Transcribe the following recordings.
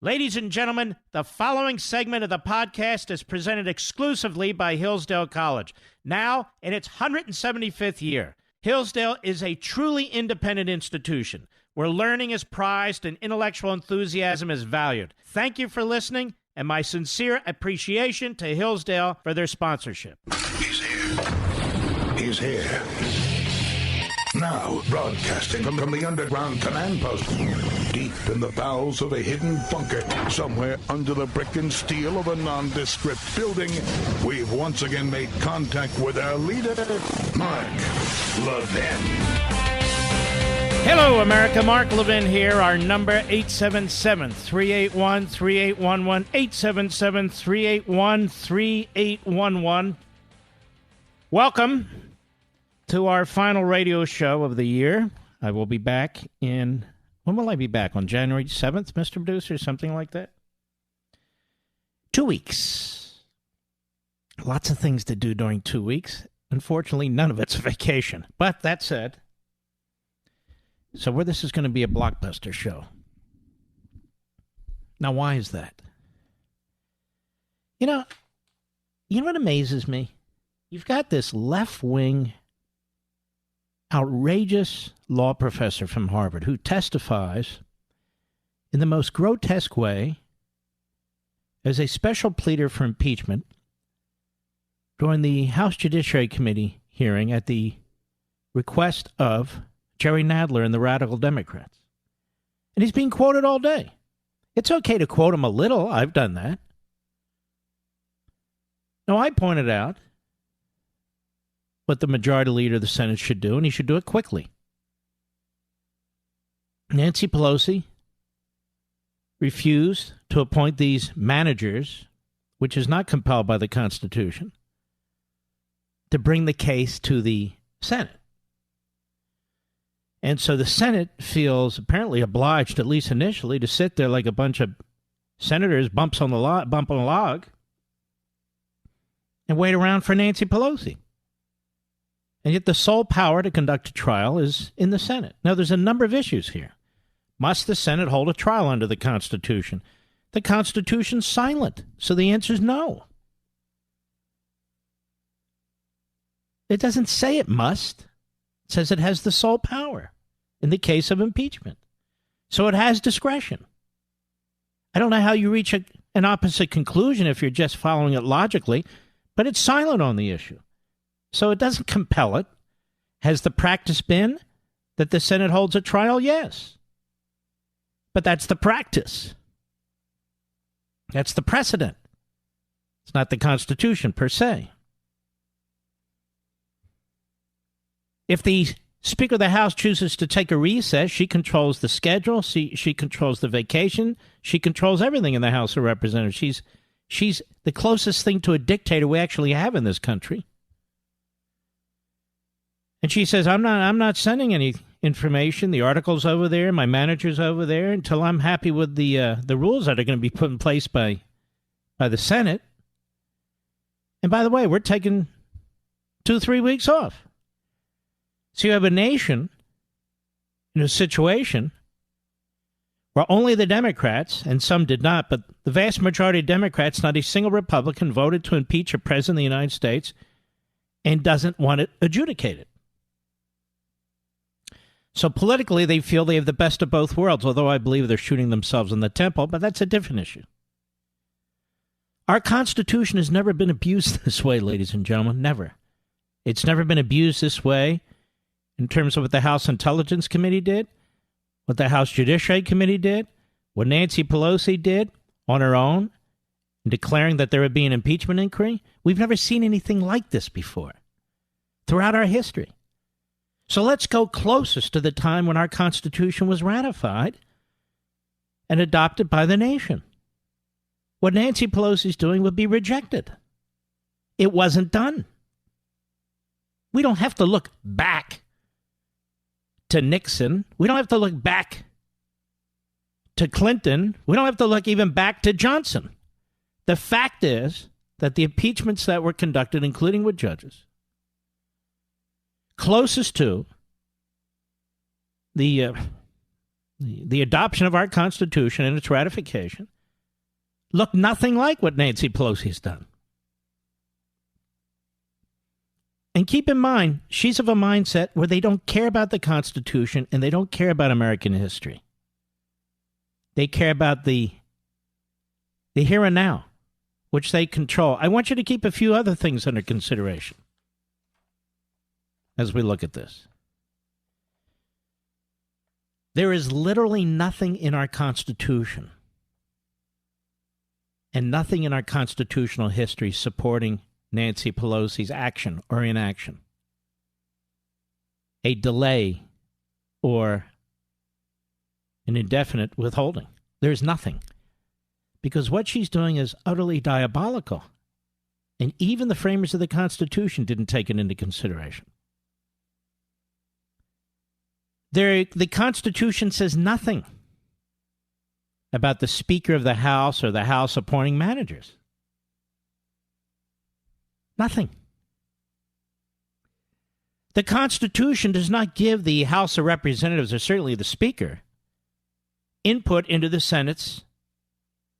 Ladies and gentlemen, the following segment of the podcast is presented exclusively by Hillsdale College. Now, in its 175th year, Hillsdale is a truly independent institution where learning is prized and intellectual enthusiasm is valued. Thank you for listening, and my sincere appreciation to Hillsdale for their sponsorship. He's here. He's here. Now, broadcasting from the underground command post, deep in the bowels of a hidden bunker, somewhere under the brick and steel of a nondescript building, we've once again made contact with our leader, Mark Levin. Hello, America. Mark Levin here. Our number, 877-381-3811, 877-381-3811. Welcome to our final radio show of the year. I will be back when will I be back? On January 7th, Mr. Producer? Something like that? 2 weeks. Lots of things to do during 2 weeks. Unfortunately, none of it's a vacation. But that said, so this is going to be a blockbuster show. Now, why is that? You know what amazes me? You've got this left-wing, outrageous law professor from Harvard who testifies in the most grotesque way as a special pleader for impeachment during the House Judiciary Committee hearing at the request of Jerry Nadler and the Radical Democrats. And he's being quoted all day. It's okay to quote him a little. I've done that. Now, I pointed out what the majority leader of the Senate should do, and he should do it quickly. Nancy Pelosi refused to appoint these managers, which is not compelled by the Constitution, to bring the case to the Senate. And so the Senate feels apparently obliged, at least initially, to sit there like a bunch of senators bump on a log and wait around for Nancy Pelosi. And yet the sole power to conduct a trial is in the Senate. Now, there's a number of issues here. Must the Senate hold a trial under the Constitution? The Constitution's silent, so the answer is no. It doesn't say it must. It says it has the sole power in the case of impeachment. So it has discretion. I don't know how you reach an opposite conclusion if you're just following it logically, but it's silent on the issue. So it doesn't compel it. Has the practice been that the Senate holds a trial? Yes. But that's the practice. That's the precedent. It's not the Constitution per se. If the Speaker of the House chooses to take a recess, she controls the schedule, she controls the vacation, she controls everything in the House of Representatives. She's the closest thing to a dictator we actually have in this country. And she says, I'm not sending any information. The article's over there, my manager's over there, until I'm happy with the rules that are going to be put in place by the Senate. And by the way, we're taking 2-3 weeks off. So you have a nation in a situation where only the Democrats, and some did not, but the vast majority of Democrats, not a single Republican, voted to impeach a president of the United States and doesn't want it adjudicated. So politically, they feel they have the best of both worlds, although I believe they're shooting themselves in the temple, but that's a different issue. Our Constitution has never been abused this way, ladies and gentlemen, never. It's never been abused this way in terms of what the House Intelligence Committee did, what the House Judiciary Committee did, what Nancy Pelosi did on her own, in declaring that there would be an impeachment inquiry. We've never seen anything like this before throughout our history. So let's go closest to the time when our Constitution was ratified and adopted by the nation. What Nancy Pelosi's doing would be rejected. It wasn't done. We don't have to look back to Nixon. We don't have to look back to Clinton. We don't have to look even back to Johnson. The fact is that the impeachments that were conducted, including with judges, closest to the the adoption of our Constitution and its ratification, look nothing like what Nancy Pelosi's done. And keep in mind, she's of a mindset where they don't care about the Constitution and they don't care about American history. They care about the here and now, which they control. I want you to keep a few other things under consideration as we look at this. There is literally nothing in our Constitution and nothing in our constitutional history supporting Nancy Pelosi's action or inaction, a delay or an indefinite withholding. There's nothing. Because what she's doing is utterly diabolical. And even the framers of the Constitution didn't take it into consideration. The Constitution says nothing about the Speaker of the House or the House appointing managers. Nothing. The Constitution does not give the House of Representatives, or certainly the Speaker, input into the Senate's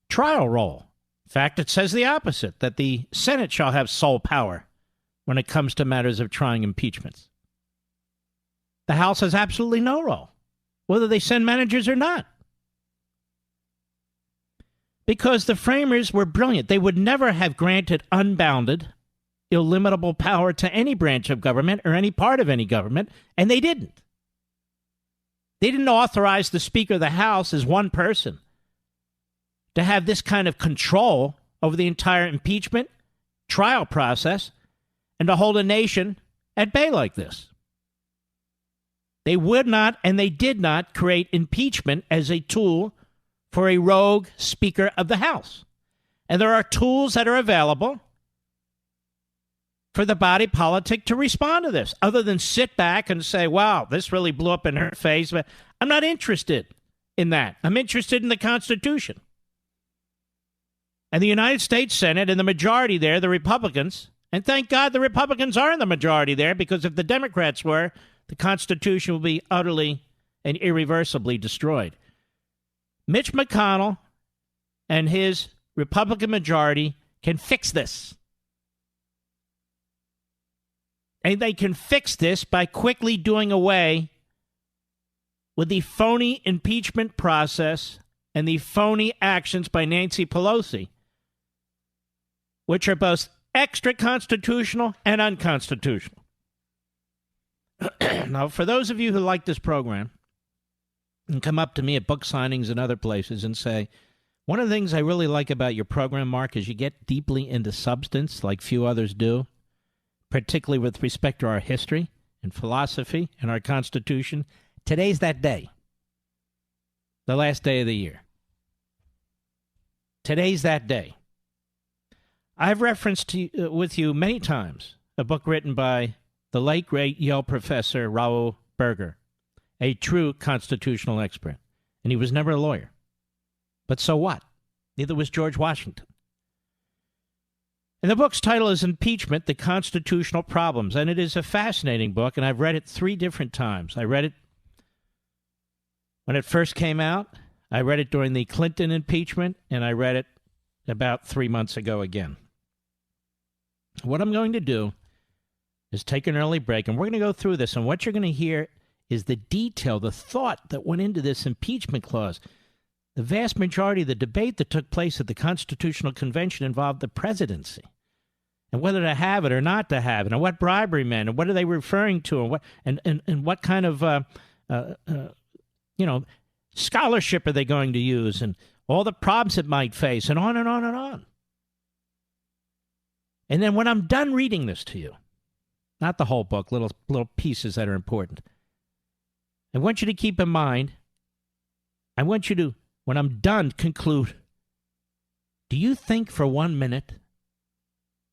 trial role. In fact, it says the opposite, that the Senate shall have sole power when it comes to matters of trying impeachments. The House has absolutely no role, whether they send managers or not. Because the framers were brilliant. They would never have granted unbounded, illimitable power to any branch of government or any part of any government, and they didn't. They didn't authorize the Speaker of the House as one person to have this kind of control over the entire impeachment trial process and to hold a nation at bay like this. They would not and they did not create impeachment as a tool for a rogue Speaker of the House. And there are tools that are available for the body politic to respond to this, other than sit back and say, wow, this really blew up in her face. But I'm not interested in that. I'm interested in the Constitution. And the United States Senate and the majority there, the Republicans, and thank God the Republicans are in the majority there, because if the Democrats were, the Constitution would be utterly and irreversibly destroyed. Mitch McConnell and his Republican majority can fix this. And they can fix this by quickly doing away with the phony impeachment process and the phony actions by Nancy Pelosi, which are both extra-constitutional and unconstitutional. Now, for those of you who like this program and come up to me at book signings and other places and say, one of the things I really like about your program, Mark, is you get deeply into substance like few others do, particularly with respect to our history and philosophy and our Constitution. Today's that day, the last day of the year. Today's that day. I've referenced with you many times a book written by the late, great Yale professor Raoul Berger, a true constitutional expert. And he was never a lawyer. But so what? Neither was George Washington. And the book's title is Impeachment, the Constitutional Problems. And it is a fascinating book, and I've read it 3 different times. I read it when it first came out. I read it during the Clinton impeachment, and I read it about 3 months ago again. What I'm going to do is take an early break, and we're going to go through this. And what you're going to hear is the detail, the thought that went into this impeachment clause. The vast majority of the debate that took place at the Constitutional Convention involved the presidency and whether to have it or not to have it, and what bribery meant, and what are they referring to, and what kind of scholarship are they going to use, and all the problems it might face, and on and on and on. And then when I'm done reading this to you, not the whole book, little pieces that are important, I want you to keep in mind, I want you to, when I'm done, conclude, do you think for 1 minute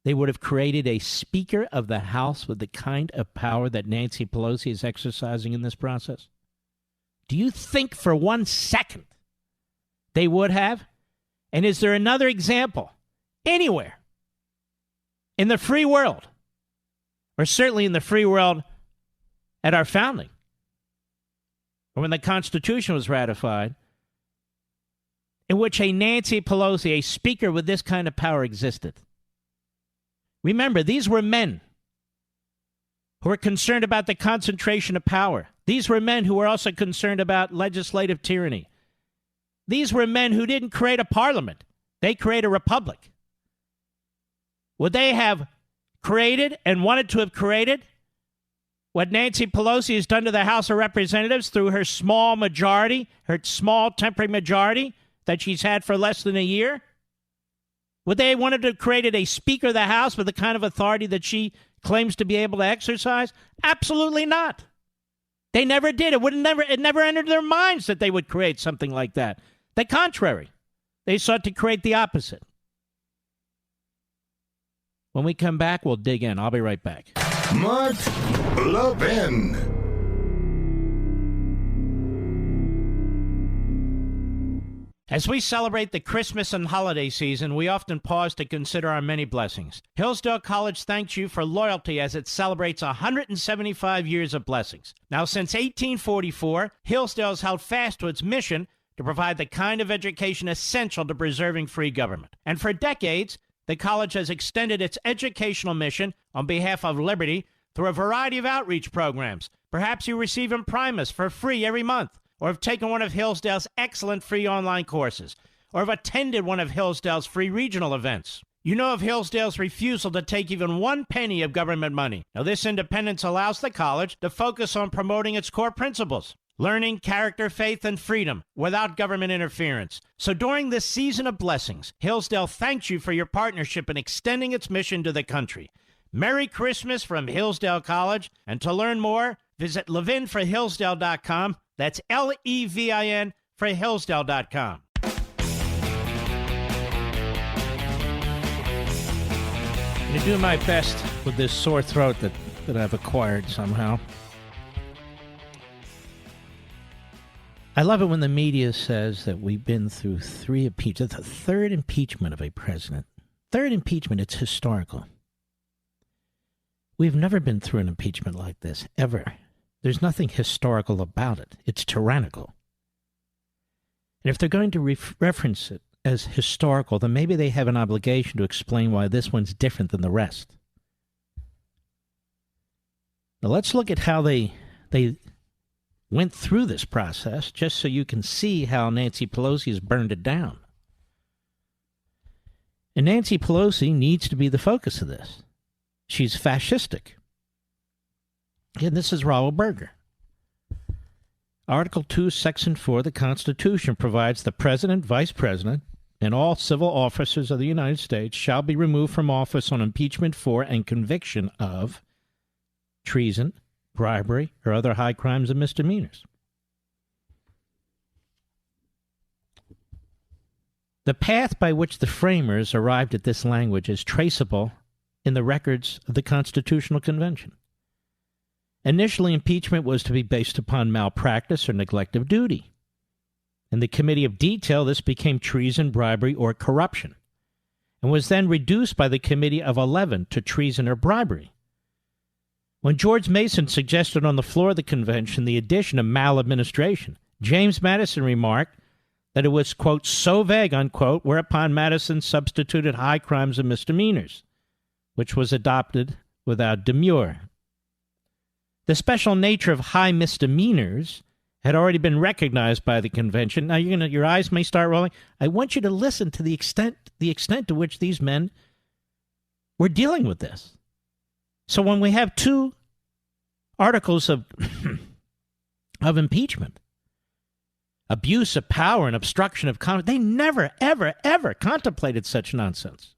they would have created a Speaker of the House with the kind of power that Nancy Pelosi is exercising in this process? Do you think for 1 second they would have? And is there another example anywhere in the free world, or certainly in the free world at our founding, or when the Constitution was ratified, in which a Nancy Pelosi, a speaker with this kind of power, existed. Remember, these were men who were concerned about the concentration of power. These were men who were also concerned about legislative tyranny. These were men who didn't create a parliament. They created a republic. Would they have created and wanted to have created what Nancy Pelosi has done to the House of Representatives through her small majority, her small temporary majority that she's had for less than a year? Would they have wanted to have created a Speaker of the House with the kind of authority that she claims to be able to exercise? Absolutely not. They never did. It never entered their minds that they would create something like that. The contrary. They sought to create the opposite. When we come back, we'll dig in. I'll be right back. Mark Levin. As we celebrate the Christmas and holiday season, we often pause to consider our many blessings. Hillsdale College thanks you for loyalty as it celebrates 175 years of blessings. Now, since 1844, Hillsdale has held fast to its mission to provide the kind of education essential to preserving free government. And for decades, the college has extended its educational mission on behalf of liberty through a variety of outreach programs. Perhaps you receive Imprimus for free every month, or have taken one of Hillsdale's excellent free online courses, or have attended one of Hillsdale's free regional events. You know of Hillsdale's refusal to take even 1 penny of government money. Now, this independence allows the college to focus on promoting its core principles: learning, character, faith, and freedom without government interference. So during this season of blessings, Hillsdale thanks you for your partnership in extending its mission to the country. Merry Christmas from Hillsdale College, and to learn more, visit levinforhillsdale.com. That's Levin for Hillsdale.com. I'm going to do my best with this sore throat that I've acquired somehow. I love it when the media says that we've been through 3 impeachments. The third impeachment of a president. Third impeachment, it's historical. We've never been through an impeachment like this, ever. There's nothing historical about it. It's tyrannical. And if they're going to reference it as historical, then maybe they have an obligation to explain why this one's different than the rest. Now let's look at how they went through this process, just so you can see how Nancy Pelosi has burned it down. And Nancy Pelosi needs to be the focus of this. She's fascistic. And this is Raoul Berger. Article 2, Section 4 of the Constitution provides the President, Vice President, and all civil officers of the United States shall be removed from office on impeachment for and conviction of treason, bribery, or other high crimes and misdemeanors. The path by which the framers arrived at this language is traceable in the records of the Constitutional Convention. Initially, impeachment was to be based upon malpractice or neglect of duty. In the Committee of Detail, this became treason, bribery, or corruption, and was then reduced by the Committee of 11 to treason or bribery. When George Mason suggested on the floor of the convention the addition of maladministration, James Madison remarked that it was, quote, so vague, unquote, whereupon Madison substituted high crimes and misdemeanors, which was adopted without demur. The special nature of high misdemeanors had already been recognized by the convention. Now your eyes may start rolling. I want you to listen to the extent to which these men were dealing with this. So when we have 2 articles of impeachment, abuse of power and obstruction of Congress, they never, ever, ever contemplated such nonsense.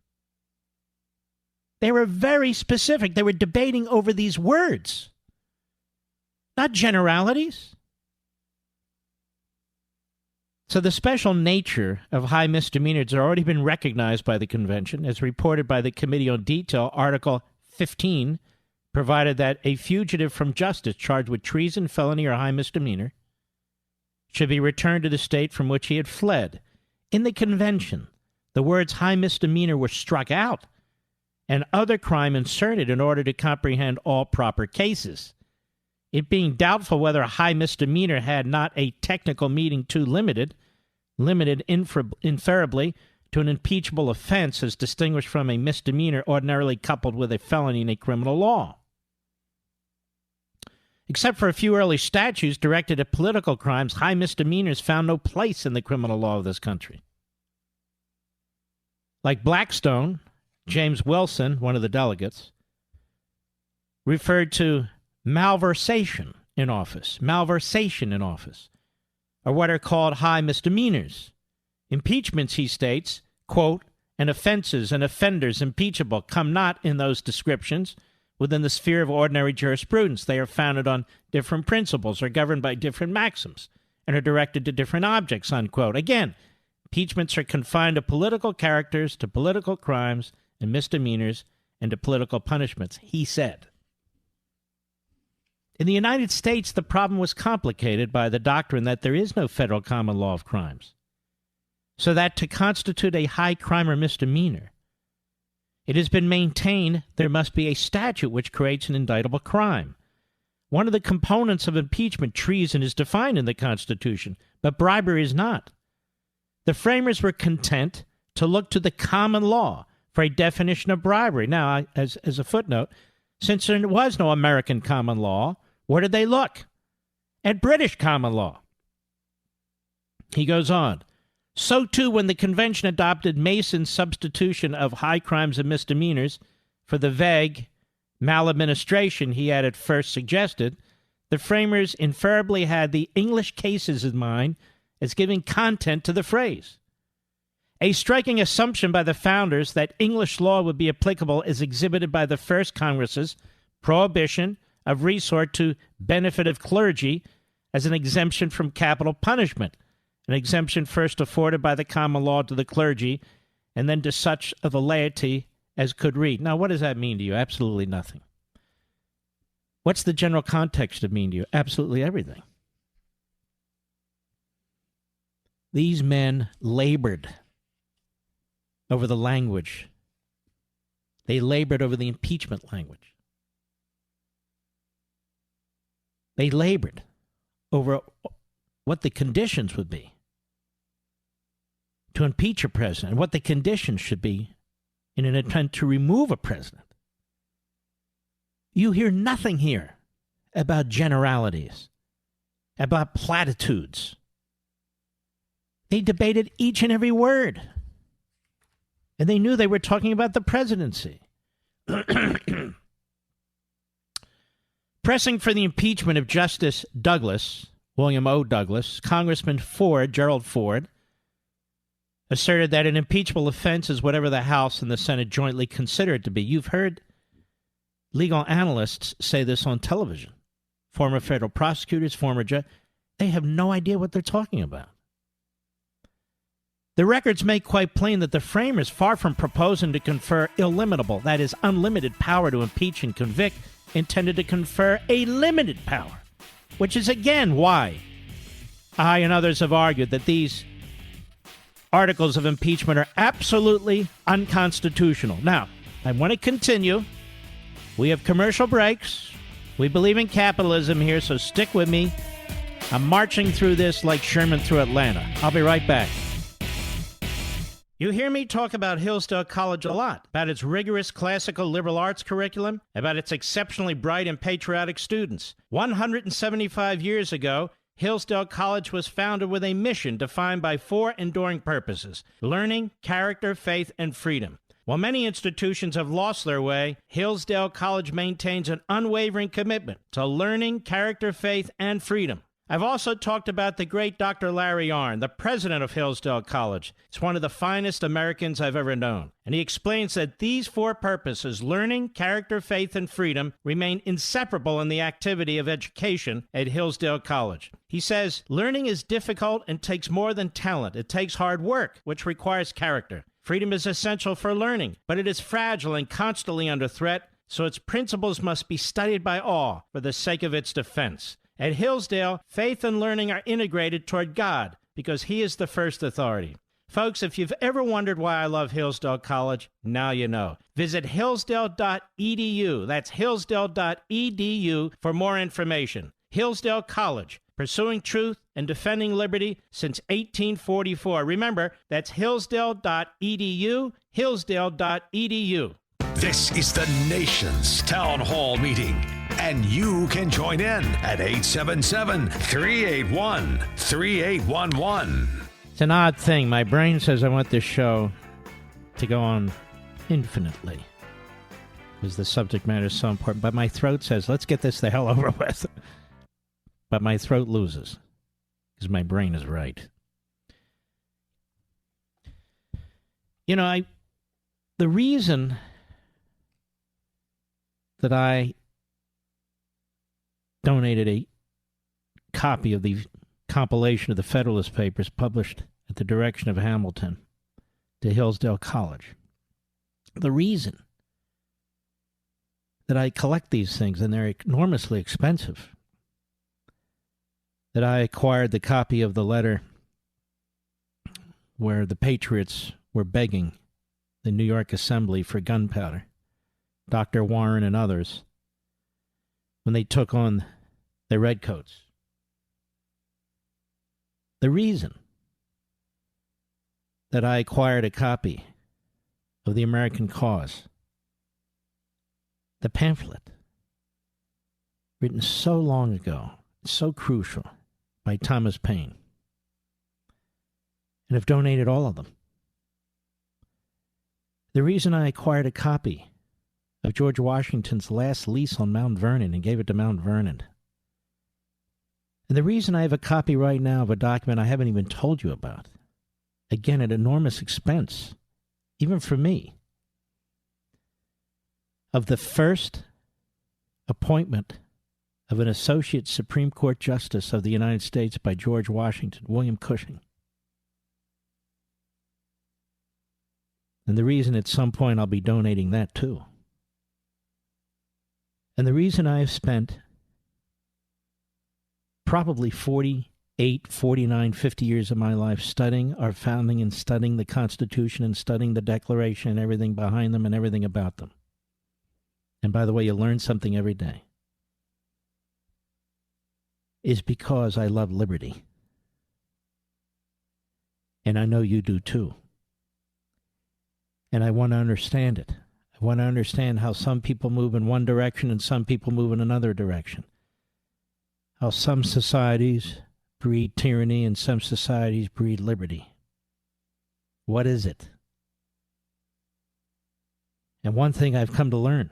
They were very specific. They were debating over these words, not generalities. So the special nature of high misdemeanors has already been recognized by the convention, as reported by the Committee on Detail. Article 15 provided that a fugitive from justice charged with treason, felony, or high misdemeanor should be returned to the state from which he had fled. In the convention, the words high misdemeanor were struck out and other crime inserted in order to comprehend all proper cases. it being doubtful whether a high misdemeanor had not a technical meaning too limited inferably to an impeachable offense as distinguished from a misdemeanor ordinarily coupled with a felony in a criminal law. Except for a few early statutes directed at political crimes, high misdemeanors found no place in the criminal law of this country. Like Blackstone, James Wilson, one of the delegates, referred to malversation in office, or what are called high misdemeanors. Impeachments, he states, quote, and offenses and offenders impeachable come not in those descriptions within the sphere of ordinary jurisprudence. They are founded on different principles, are governed by different maxims, and are directed to different objects, unquote. Again, impeachments are confined to political characters, to political crimes and misdemeanors, and to political punishments, he said. In the United States, the problem was complicated by the doctrine that there is no federal common law of crimes, so that to constitute a high crime or misdemeanor, it has been maintained there must be a statute which creates an indictable crime. One of the components of impeachment, treason, is defined in the Constitution, but bribery is not. The framers were content to look to the common law for a definition of bribery. Now, as a footnote, since there was no American common law, where did they look? At British common law. He goes on. So, too, when the convention adopted Mason's substitution of high crimes and misdemeanors for the vague maladministration he had at first suggested, the framers inferably had the English cases in mind as giving content to the phrase. A striking assumption by the founders that English law would be applicable is exhibited by the first Congress's prohibition of resort to benefit of clergy as an exemption from capital punishment, an exemption first afforded by the common law to the clergy and then to such of the laity as could read. Now, what does that mean to you? Absolutely nothing. What's the general context of mean to you? Absolutely everything. These men labored over the language. They labored over the impeachment language. They labored over what the conditions would be to impeach a president and what the conditions should be in an attempt to remove a president. You hear nothing here about generalities, about platitudes. They debated each and every word, and they knew they were talking about the presidency. Pressing for the impeachment of Justice Douglas, William O. Douglas, Congressman Ford, Gerald Ford, asserted that an impeachable offense is whatever the House and the Senate jointly consider it to be. You've heard legal analysts say this on television. Former federal prosecutors, former judges, they have no idea what they're talking about. The records make quite plain that the framers, far from proposing to confer illimitable, that is, unlimited power to impeach and convict, intended to confer a limited power, which is again why I and others have argued that these articles of impeachment are absolutely unconstitutional. Now, I want to continue. We have commercial breaks. We believe in capitalism here, so stick with me. I'm marching through this like Sherman through Atlanta. I'll be right back. You hear me talk about Hillsdale College a lot, about its rigorous classical liberal arts curriculum, about its exceptionally bright and patriotic students. 175 years ago, Hillsdale College was founded with a mission defined by 4 enduring purposes: learning, character, faith, and freedom. While many institutions have lost their way, Hillsdale College maintains an unwavering commitment to learning, character, faith, and freedom. I've also talked about the great Dr. Larry Arnn, the president of Hillsdale College. He's one of the finest Americans I've ever known. And he explains that these 4 purposes, learning, character, faith, and freedom, remain inseparable in the activity of education at Hillsdale College. He says, learning is difficult and takes more than talent. It takes hard work, which requires character. Freedom is essential for learning, but it is fragile and constantly under threat, so its principles must be studied by all for the sake of its defense. At Hillsdale, faith and learning are integrated toward God because He is the first authority. Folks, if you've ever wondered why I love Hillsdale College, now you know. Visit hillsdale.edu. That's hillsdale.edu for more information. Hillsdale College, pursuing truth and defending liberty since 1844. Remember, that's hillsdale.edu, hillsdale.edu. This is the nation's town hall meeting, and you can join in at 877-381-3811. It's an odd thing. My brain says I want this show to go on infinitely because the subject matter is so important. But my throat says, let's get this the hell over with. But my throat loses because my brain is right. You know, the reason that I donated a copy of the compilation of the Federalist Papers published at the direction of Hamilton to Hillsdale College. The reason that I collect these things, and they're enormously expensive, that I acquired the copy of the letter where the Patriots were begging the New York Assembly for gunpowder, Dr. Warren and others, when they took on the Redcoats. The reason that I acquired a copy of The American Cause, the pamphlet, written so long ago, so crucial, by Thomas Paine, and have donated all of them. The reason I acquired a copy of George Washington's last lease on Mount Vernon and gave it to Mount Vernon. And the reason I have a copy right now of a document I haven't even told you about, again at enormous expense, even for me, of the first appointment of an Associate Supreme Court Justice of the United States by George Washington, William Cushing. And the reason at some point I'll be donating that too. And the reason I have spent probably 48, 49, 50 years of my life studying our founding and studying the Constitution and studying the Declaration and everything behind them and everything about them. And by the way, you learn something every day. Is because I love liberty. And I know you do too. And I want to understand it. I want to understand how some people move in one direction and some people move in another direction. How some societies breed tyranny and some societies breed liberty. What is it? And one thing I've come to learn.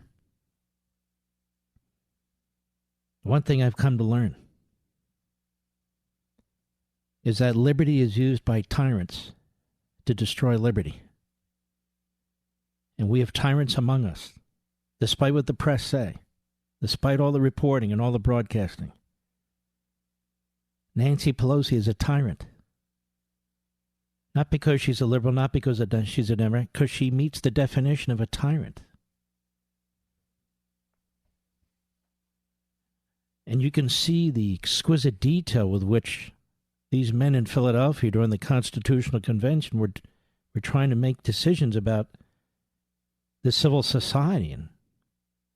Is that liberty is used by tyrants to destroy liberty. And we have tyrants among us, despite what the press say, despite all the reporting and all the broadcasting. Nancy Pelosi is a tyrant. Not because she's a liberal, not because she's a Democrat, because she meets the definition of a tyrant. And you can see the exquisite detail with which these men in Philadelphia during the Constitutional Convention were trying to make decisions about the civil society and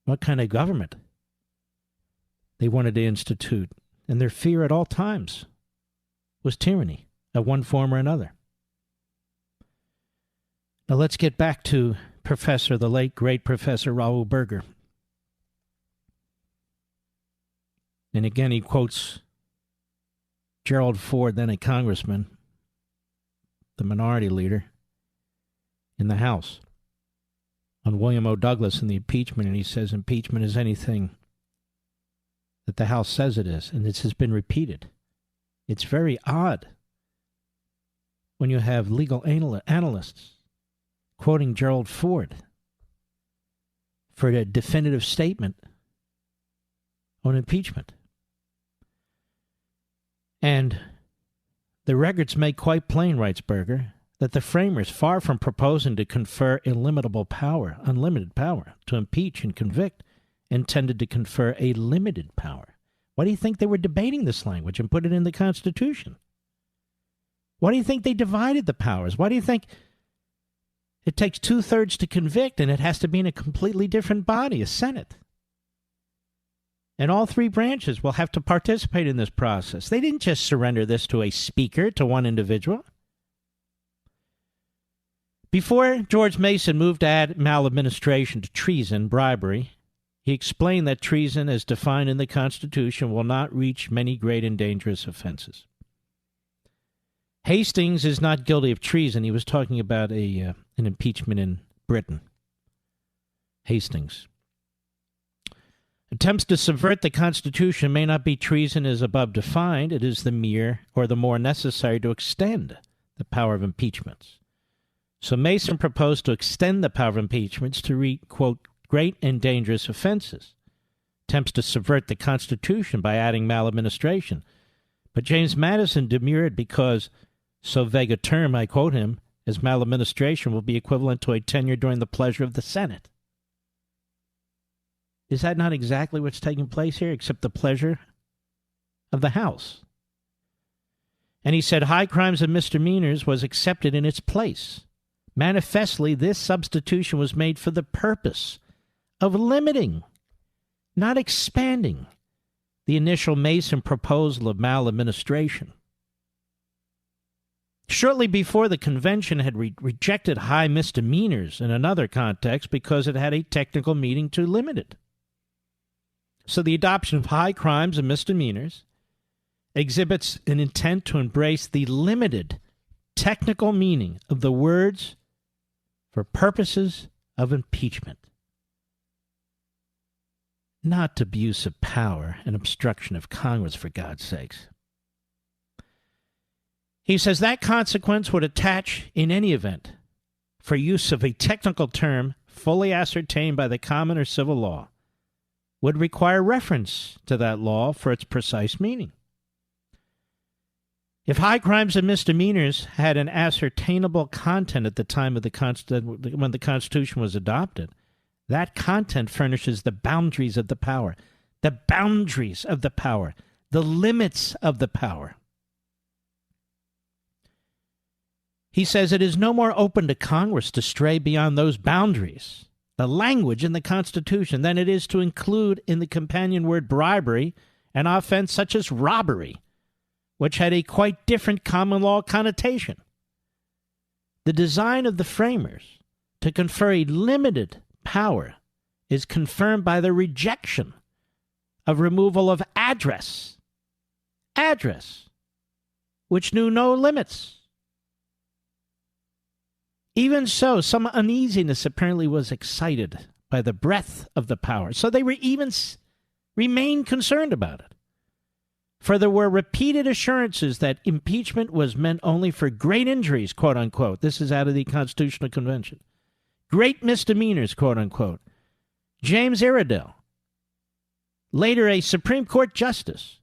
what kind of government they wanted to institute. And their fear at all times was tyranny of one form or another. Now let's get back to the late, great Professor Raoul Berger. And again, he quotes Gerald Ford, then a congressman, the minority leader in the House, on William O. Douglas and the impeachment, and he says impeachment is anything that the House says it is, and this has been repeated. It's very odd when you have legal analysts quoting Gerald Ford for a definitive statement on impeachment. And the records make quite plain, writes Berger, that the framers, far from proposing to confer unlimited power to impeach and convict, intended to confer a limited power. Why do you think they were debating this language and put it in the Constitution? Why do you think they divided the powers? Why do you think it takes 2/3 to convict and it has to be in a completely different body, a Senate? And all three branches will have to participate in this process. They didn't just surrender this to a speaker, to one individual. Before George Mason moved to add maladministration to treason, bribery, he explained that treason, as defined in the Constitution, will not reach many great and dangerous offenses. Hastings is not guilty of treason. He was talking about an impeachment in Britain. Hastings. Attempts to subvert the Constitution may not be treason as above defined. It is the mere or the more necessary to extend the power of impeachments. So Mason proposed to extend the power of impeachments to reach, quote, great and dangerous offenses. Attempts to subvert the Constitution by adding maladministration. But James Madison demurred because so vague a term, I quote him, as maladministration will be equivalent to a tenure during the pleasure of the Senate. Is that not exactly what's taking place here, except the pleasure of the House? And he said high crimes and misdemeanors was accepted in its place. Manifestly, this substitution was made for the purpose of limiting, not expanding, the initial Mason proposal of maladministration. Shortly before, the convention had rejected high misdemeanors in another context because it had a technical meaning too limited. So the adoption of high crimes and misdemeanors exhibits an intent to embrace the limited technical meaning of the words for purposes of impeachment. Not abuse of power and obstruction of Congress, for God's sakes. He says that consequence would attach in any event for use of a technical term fully ascertained by the common or civil law would require reference to that law for its precise meaning. If high crimes and misdemeanors had an ascertainable content at the time of when the Constitution was adopted, that content furnishes the boundaries of the power, the limits of the power. He says it is no more open to Congress to stray beyond those boundaries, the language in the Constitution, than it is to include in the companion word bribery an offense such as robbery, which had a quite different common law connotation. The design of the framers to confer a limited power is confirmed by the rejection of removal of address, which knew no limits. Even so, some uneasiness apparently was excited by the breadth of the power, so they were even remained concerned about it. For there were repeated assurances that impeachment was meant only for great injuries, quote unquote. This is out of the Constitutional Convention. Great misdemeanors, quote unquote. James Iredell, later a Supreme Court justice,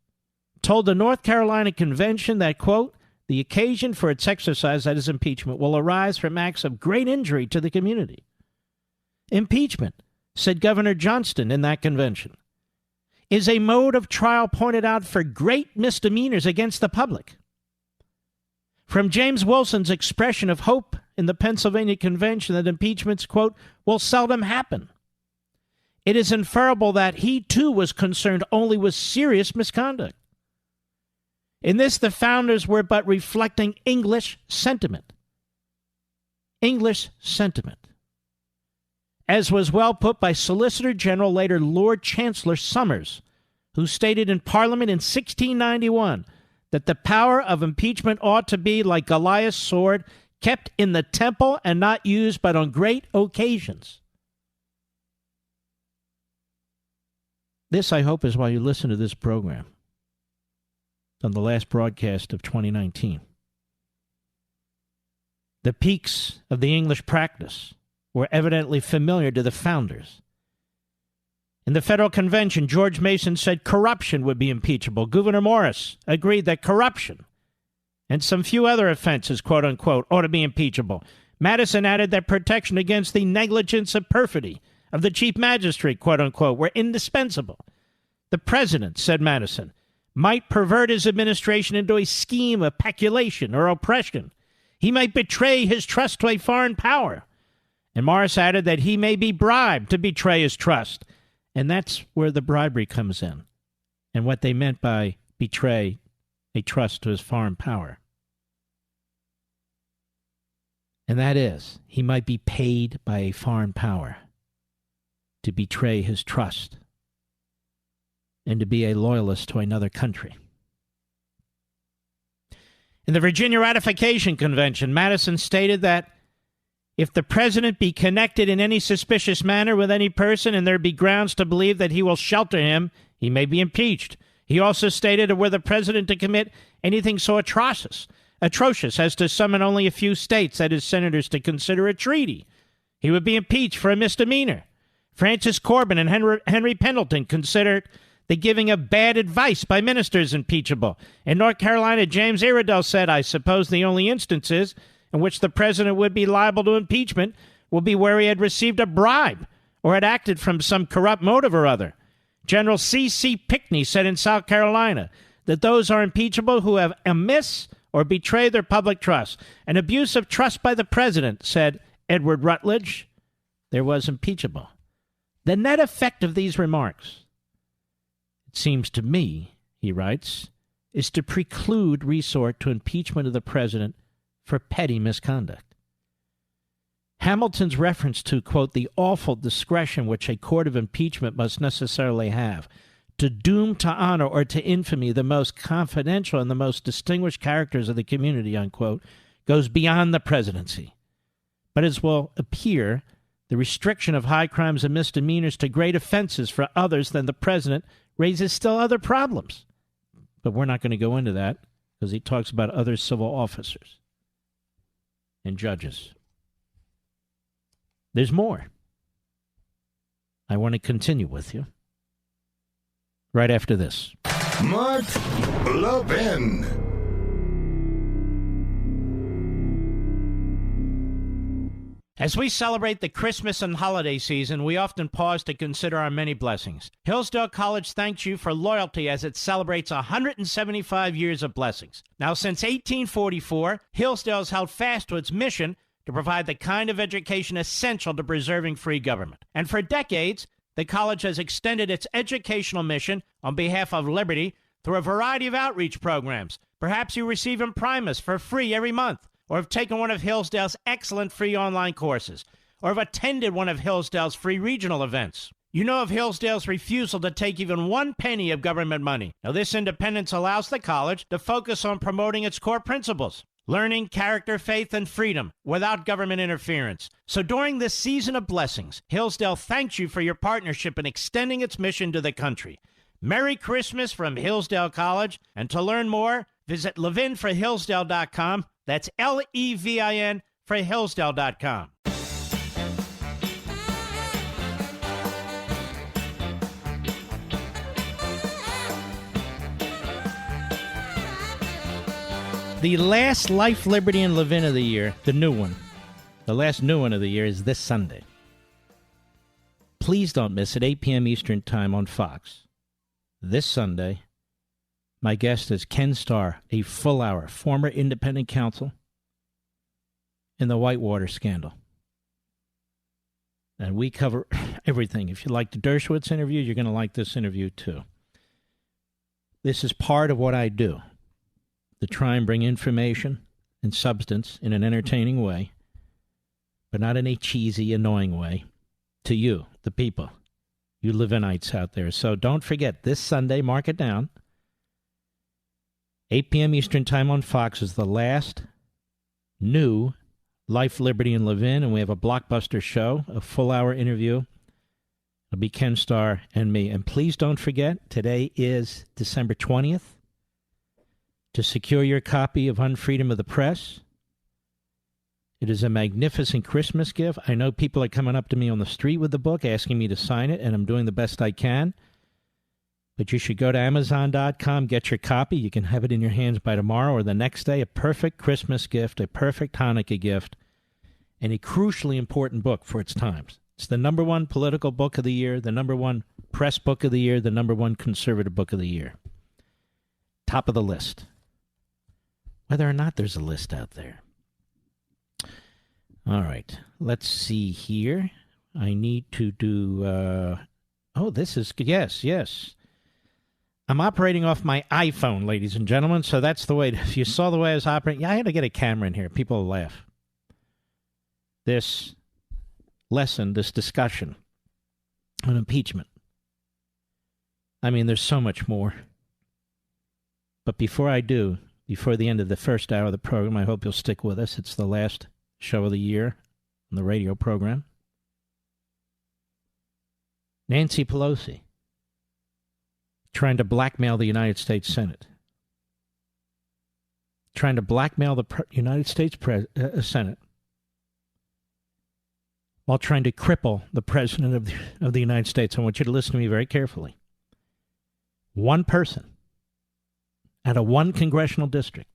told the North Carolina Convention that, quote, the occasion for its exercise, that is impeachment, will arise from acts of great injury to the community. Impeachment, said Governor Johnston in that convention, is a mode of trial pointed out for great misdemeanors against the public. From James Wilson's expression of hope in the Pennsylvania Convention that impeachments, quote, will seldom happen, it is inferable that he too was concerned only with serious misconduct. In this, the founders were but reflecting English sentiment. As was well put by Solicitor General, later Lord Chancellor Somers, who stated in Parliament in 1691 that the power of impeachment ought to be, like Goliath's sword, kept in the temple and not used but on great occasions. This, I hope, is why you listen to this program on the last broadcast of 2019. The peaks of the English practice were evidently familiar to the founders. In the Federal Convention, George Mason said corruption would be impeachable. Gouverneur Morris agreed that corruption and some few other offenses, quote unquote, ought to be impeachable. Madison added that protection against the negligence of perfidy of the chief magistrate, quote unquote, were indispensable. The president, said Madison, might pervert his administration into a scheme of peculation or oppression. He might betray his trust to a foreign power. And Morris added that he may be bribed to betray his trust. And that's where the bribery comes in, and what they meant by betray a trust to his foreign power. And that is, he might be paid by a foreign power to betray his trust and to be a loyalist to another country. In the Virginia Ratification Convention, Madison stated that if the president be connected in any suspicious manner with any person and there be grounds to believe that he will shelter him, he may be impeached. He also stated that were the president to commit anything so atrocious as to summon only a few states, that is, senators, to consider a treaty, he would be impeached for a misdemeanor. Francis Corbin and Henry Pendleton considered the giving of bad advice by ministers impeachable. In North Carolina, James Iredell said, I suppose the only instances in which the president would be liable to impeachment will be where he had received a bribe or had acted from some corrupt motive or other. General C.C. Pinckney said in South Carolina that those are impeachable who have amiss or betrayed their public trust. An abuse of trust by the president, said Edward Rutledge, there was impeachable. The net effect of these remarks, it seems to me, he writes, is to preclude resort to impeachment of the president for petty misconduct. Hamilton's reference to, quote, the awful discretion which a court of impeachment must necessarily have to doom to honor or to infamy the most confidential and the most distinguished characters of the community, unquote, goes beyond the presidency. But as will appear, the restriction of high crimes and misdemeanors to great offenses for others than the president raises still other problems. But we're not going to go into that because he talks about other civil officers and judges. There's more. I want to continue with you right after this. Mark Levin. As we celebrate the Christmas and holiday season, we often pause to consider our many blessings. Hillsdale College thanks you for loyalty as it celebrates 175 years of blessings. Now, since 1844, Hillsdale has held fast to its mission to provide the kind of education essential to preserving free government. And for decades, the college has extended its educational mission on behalf of liberty through a variety of outreach programs. Perhaps you receive Imprimus for free every month, or have taken one of Hillsdale's excellent free online courses, or have attended one of Hillsdale's free regional events. You know of Hillsdale's refusal to take even 1 penny of government money. Now, this independence allows the college to focus on promoting its core principles: learning, character, faith, and freedom without government interference. So during this season of blessings, Hillsdale thanks you for your partnership in extending its mission to the country. Merry Christmas from Hillsdale College, and to learn more, visit levinforhillsdale.com. That's Levin for Hillsdale.com. The last Life, Liberty, and Levin of the year, the new one, the last new one of the year is this Sunday. Please don't miss it, 8 p.m. Eastern Time on Fox. This Sunday, my guest is Ken Starr, a full hour, former independent counsel in the Whitewater scandal. And we cover everything. If you like the Dershowitz interview, you're going to like this interview too. This is part of what I do, to try and bring information and substance in an entertaining way, but not in a cheesy, annoying way, to you, the people, you Levinites out there. So don't forget, this Sunday, mark it down, 8 p.m. Eastern Time on Fox is the last new Life, Liberty, and Levin, and we have a blockbuster show, a full-hour interview. It'll be Ken Starr and me. And please don't forget, today is December 20th. To secure your copy of Unfreedom of the Press. It is a magnificent Christmas gift. I know people are coming up to me on the street with the book, asking me to sign it, and I'm doing the best I can. But you should go to Amazon.com, get your copy. You can have it in your hands by tomorrow or the next day. A perfect Christmas gift, a perfect Hanukkah gift, and a crucially important book for its times. It's the number one political book of the year, the number one press book of the year, the number one conservative book of the year. top of the list. Whether or not there's a list out there. All right, let's see here. I need to do, this is, yes. I'm operating off my iPhone, ladies and gentlemen, so that's the way, if you saw the way I was operating, I had to get a camera in here. People will laugh. This lesson, this discussion on impeachment. I mean, there's so much more. But before I do, before the end of the first hour of the program, I hope you'll stick with us. It's the last show of the year on the radio program. Nancy Pelosi trying to blackmail the United States Senate. Trying to blackmail the United States Senate while trying to cripple the President of the United States. I want you to listen to me very carefully. One person out of one congressional district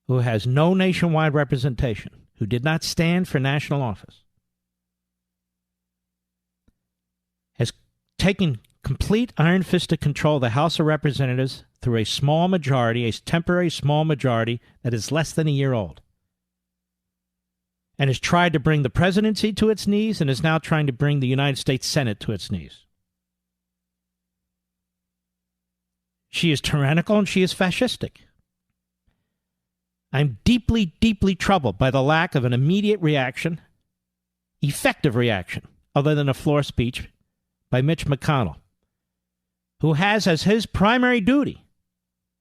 who has no nationwide representation, who did not stand for national office, has taken complete iron-fisted control of the House of Representatives through a small majority, a temporary small majority that is less than a year old, and has tried to bring the presidency to its knees and is now trying to bring the United States Senate to its knees. She is tyrannical and she is fascistic. I'm deeply, deeply troubled by the lack of an immediate reaction, effective reaction, other than a floor speech by Mitch McConnell, who has as his primary duty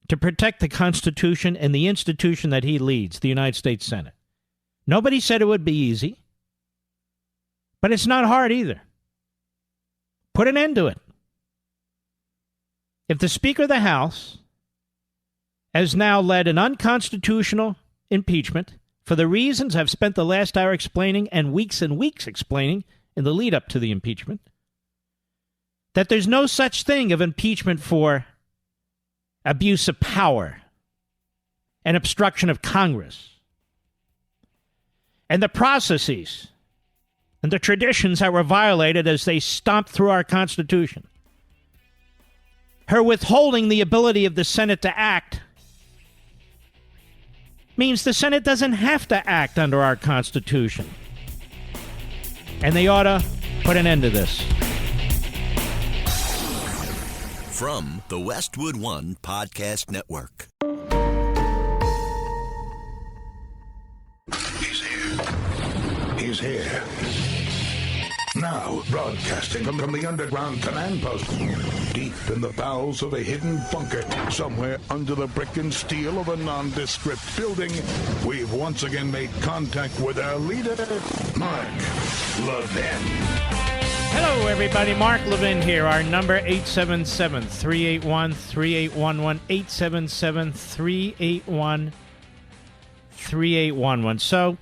to protect the Constitution and the institution that he leads, the United States Senate. Nobody said it would be easy, but it's not hard either. Put an end to it. If the Speaker of the House has now led an unconstitutional impeachment for the reasons I've spent the last hour explaining and weeks explaining in the lead up to the impeachment, that there's no such thing of impeachment for abuse of power and obstruction of Congress, and the processes and the traditions that were violated as they stomped through our Constitution. Her withholding the ability of the Senate to act means the Senate doesn't have to act under our Constitution. And they ought to put an end to this. From the Westwood One Podcast Network. He's here. Now, broadcasting from the underground command post, deep in the bowels of a hidden bunker, somewhere under the brick and steel of a nondescript building, we've once again made contact with our leader, Mark Levin. Hello, everybody. Mark Levin here. Our number, 877-381-3811, 877-381-3811. So,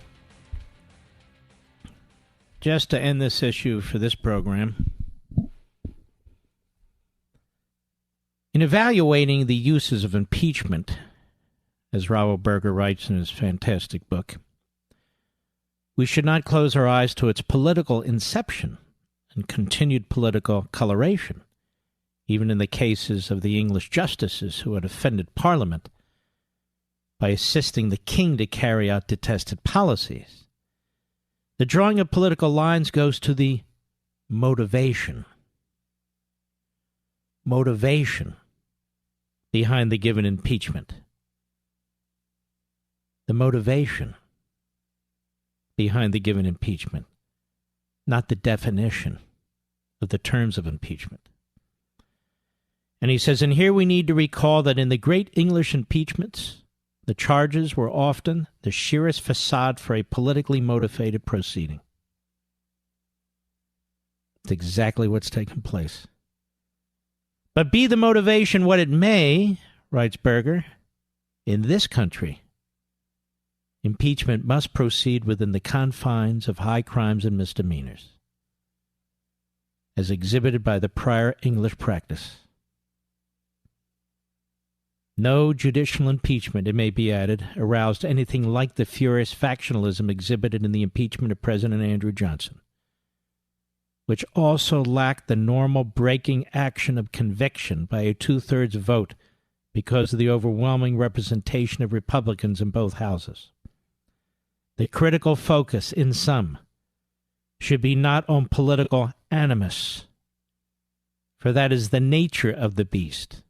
just to end this issue for this program, in evaluating the uses of impeachment, as Raoul Berger writes in his fantastic book, we should not close our eyes to its political inception and continued political coloration, even in the cases of the English justices who had offended Parliament by assisting the king to carry out detested policies. The drawing of political lines goes to the motivation behind the given impeachment. The motivation behind the given impeachment, not the definition of the terms of impeachment. And he says, and here we need to recall that in the great English impeachments, the charges were often the sheerest facade for a politically motivated proceeding. It's exactly what's taken place. But be the motivation what it may, writes Berger, in this country, impeachment must proceed within the confines of high crimes and misdemeanors, as exhibited by the prior English practice. No judicial impeachment, it may be added, aroused anything like the furious factionalism exhibited in the impeachment of President Andrew Johnson, which also lacked the normal breaking action of conviction by a two-thirds vote because of the overwhelming representation of Republicans in both houses. The critical focus, in sum, should be not on political animus, for that is the nature of the beast,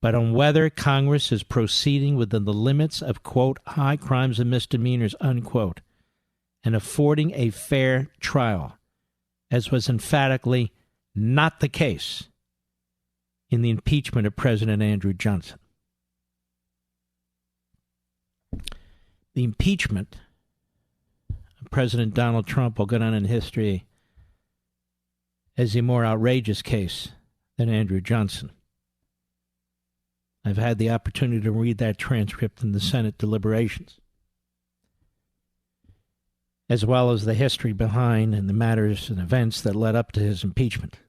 but on whether Congress is proceeding within the limits of, quote, high crimes and misdemeanors, unquote, and affording a fair trial, as was emphatically not the case in the impeachment of President Andrew Johnson. The impeachment of President Donald Trump will go down in history as a more outrageous case than Andrew Johnson. I've had the opportunity to read that transcript in the Senate deliberations, as well as the history behind and the matters and events that led up to his impeachment.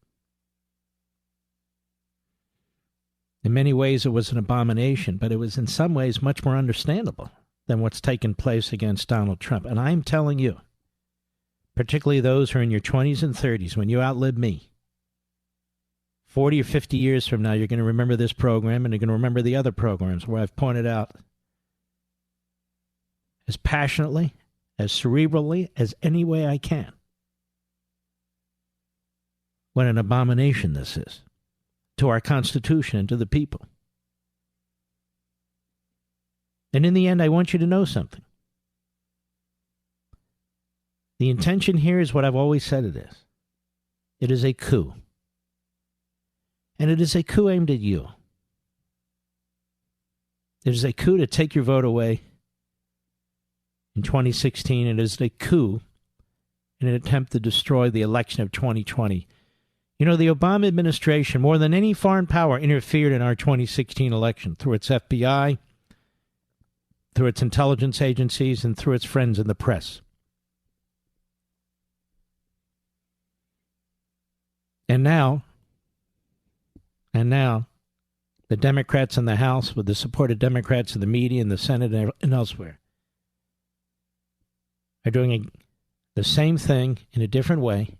In many ways, it was an abomination, but it was in some ways much more understandable than what's taken place against Donald Trump. And I'm telling you, particularly those who are in your 20s and 30s, when you outlive me, 40 or 50 years from now, you're going to remember this program and you're going to remember the other programs where I've pointed out as passionately, as cerebrally, as any way I can what an abomination this is to our Constitution and to the people. And in the end, I want you to know something. The intention here is what I've always said it is. It is a coup. And it is a coup aimed at you. It is a coup to take your vote away in 2016. It is a coup in an attempt to destroy the election of 2020. You know, the Obama administration, more than any foreign power, interfered in our 2016 election through its FBI, through its intelligence agencies, and through its friends in the press. And now, the Democrats in the House, with the support of Democrats in the media and the Senate and elsewhere, are doing the same thing in a different way,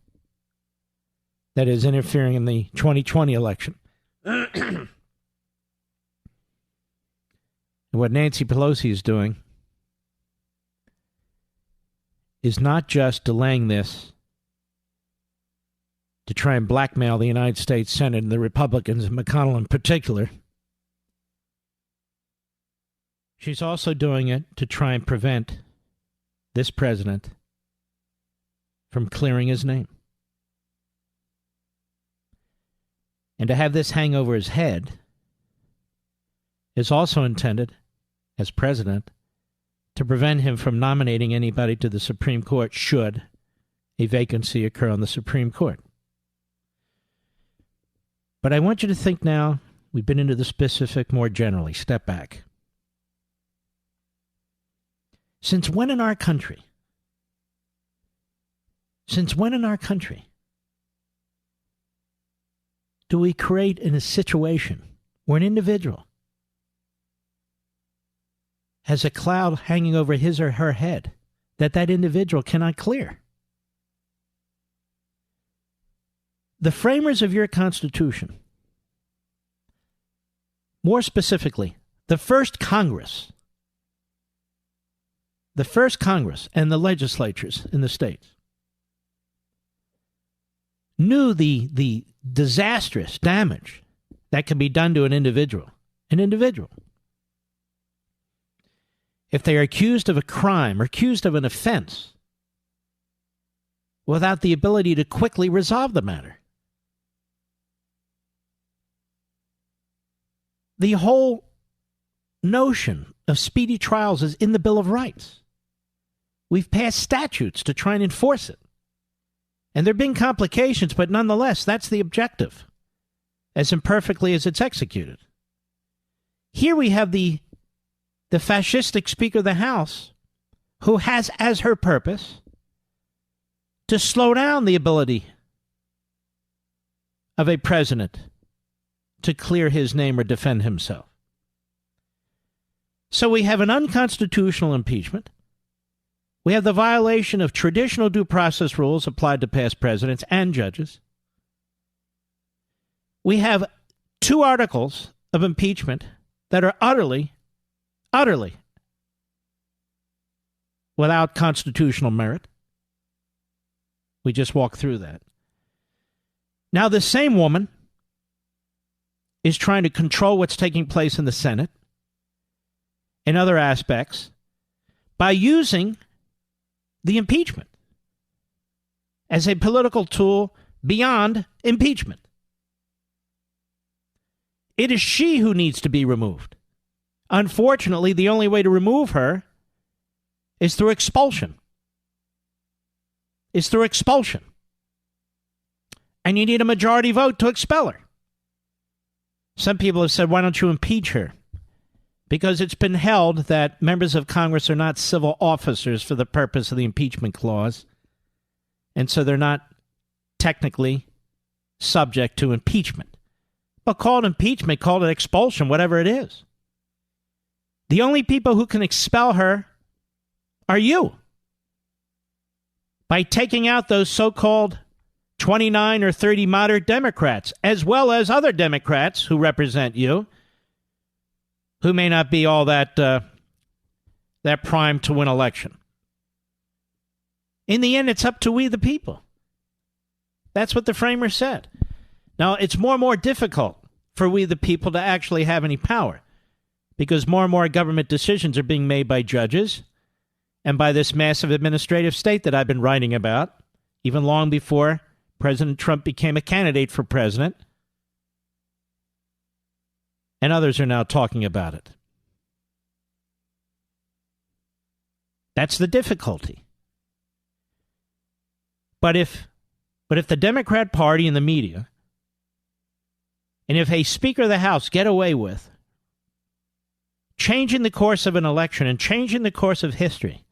that is interfering in the 2020 election. And what Nancy Pelosi is doing is not just delaying this to try and blackmail the United States Senate and the Republicans, and McConnell in particular. She's also doing it to try and prevent this president from clearing his name. And to have this hang over his head is also intended, as president, to prevent him from nominating anybody to the Supreme Court should a vacancy occur on the Supreme Court. But I want you to think now, we've been into the specific more generally, step back. Since when in our country do we create in a situation where an individual has a cloud hanging over his or her head that individual cannot clear? The framers of your Constitution, more specifically, the first Congress and the legislatures in the states, knew the disastrous damage that can be done to an individual. If they are accused of a crime or accused of an offense without the ability to quickly resolve the matter. The whole notion of speedy trials is in the Bill of Rights. We've passed statutes to try and enforce it. And there have been complications, but nonetheless, that's the objective, as imperfectly as it's executed. Here we have the fascistic Speaker of the House, who has as her purpose to slow down the ability of a president to clear his name or defend himself. So we have an unconstitutional impeachment. We have the violation of traditional due process rules applied to past presidents and judges. We have 2 articles of impeachment that are utterly without constitutional merit. We just walked through that. Now, the same woman is trying to control what's taking place in the Senate and other aspects by using the impeachment as a political tool beyond impeachment. It is she who needs to be removed. Unfortunately, the only way to remove her is through expulsion. And you need a majority vote to expel her. Some people have said, why don't you impeach her? Because it's been held that members of Congress are not civil officers for the purpose of the impeachment clause. And so they're not technically subject to impeachment. But call it impeachment, call it expulsion, whatever it is. The only people who can expel her are you. By taking out those so-called 29 or 30 moderate Democrats, as well as other Democrats who represent you, who may not be all that primed to win election. In the end, it's up to we the people. That's what the framers said. Now, it's more and more difficult for we the people to actually have any power because more and more government decisions are being made by judges and by this massive administrative state that I've been writing about, even long before President Trump became a candidate for president. And others are now talking about it. That's the difficulty. But if the Democrat Party and the media, and if a Speaker of the House get away with changing the course of an election and changing the course of history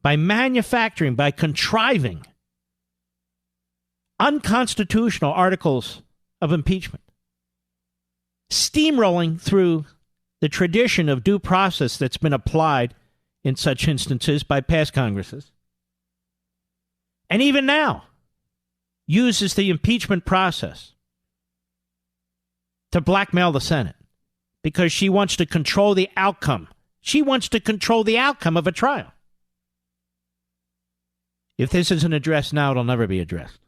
by manufacturing, by contriving unconstitutional articles of impeachment, steamrolling through the tradition of due process that's been applied in such instances by past Congresses, and even now uses the impeachment process to blackmail the Senate because she wants to control the outcome. She wants to control the outcome of a trial. If this isn't addressed now, it'll never be addressed.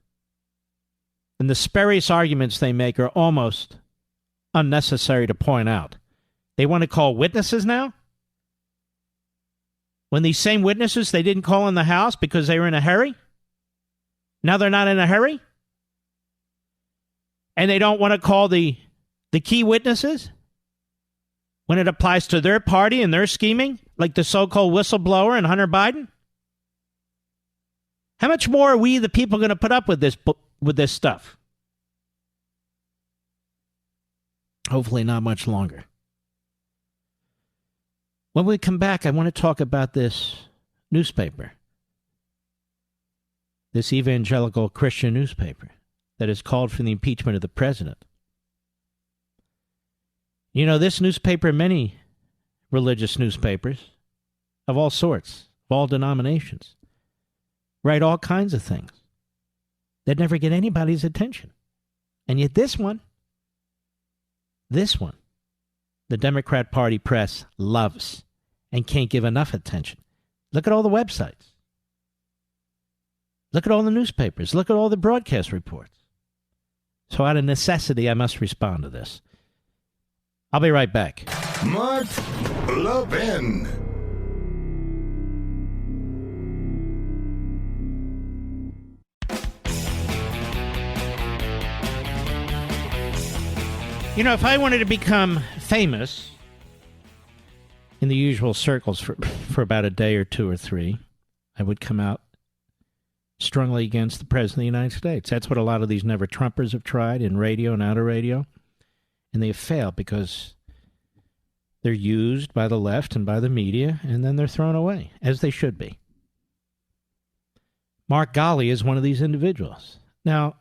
And the spurious arguments they make are almost unnecessary to point out. They want to call witnesses now? When these same witnesses they didn't call in the House because they were in a hurry? Now they're not in a hurry? And they don't want to call the key witnesses when it applies to their party and their scheming, like the so-called whistleblower and Hunter Biden? How much more are we, the people, going to put up with this stuff? Hopefully not much longer. When we come back, I want to talk about this newspaper, this evangelical Christian newspaper that has called for the impeachment of the president. You know, this newspaper, many religious newspapers of all sorts, of all denominations, write all kinds of things that never get anybody's attention. And yet this one, the Democrat Party press loves and can't give enough attention. Look at all the websites. Look at all the newspapers. Look at all the broadcast reports. So out of necessity, I must respond to this. I'll be right back. Mark Levin. You know, if I wanted to become famous in the usual circles for about a day or two or three, I would come out strongly against the President of the United States. That's what a lot of these never-Trumpers have tried in radio and out of radio. And they have failed because they're used by the left and by the media, and then they're thrown away, as they should be. Mark Galli is one of these individuals. Now,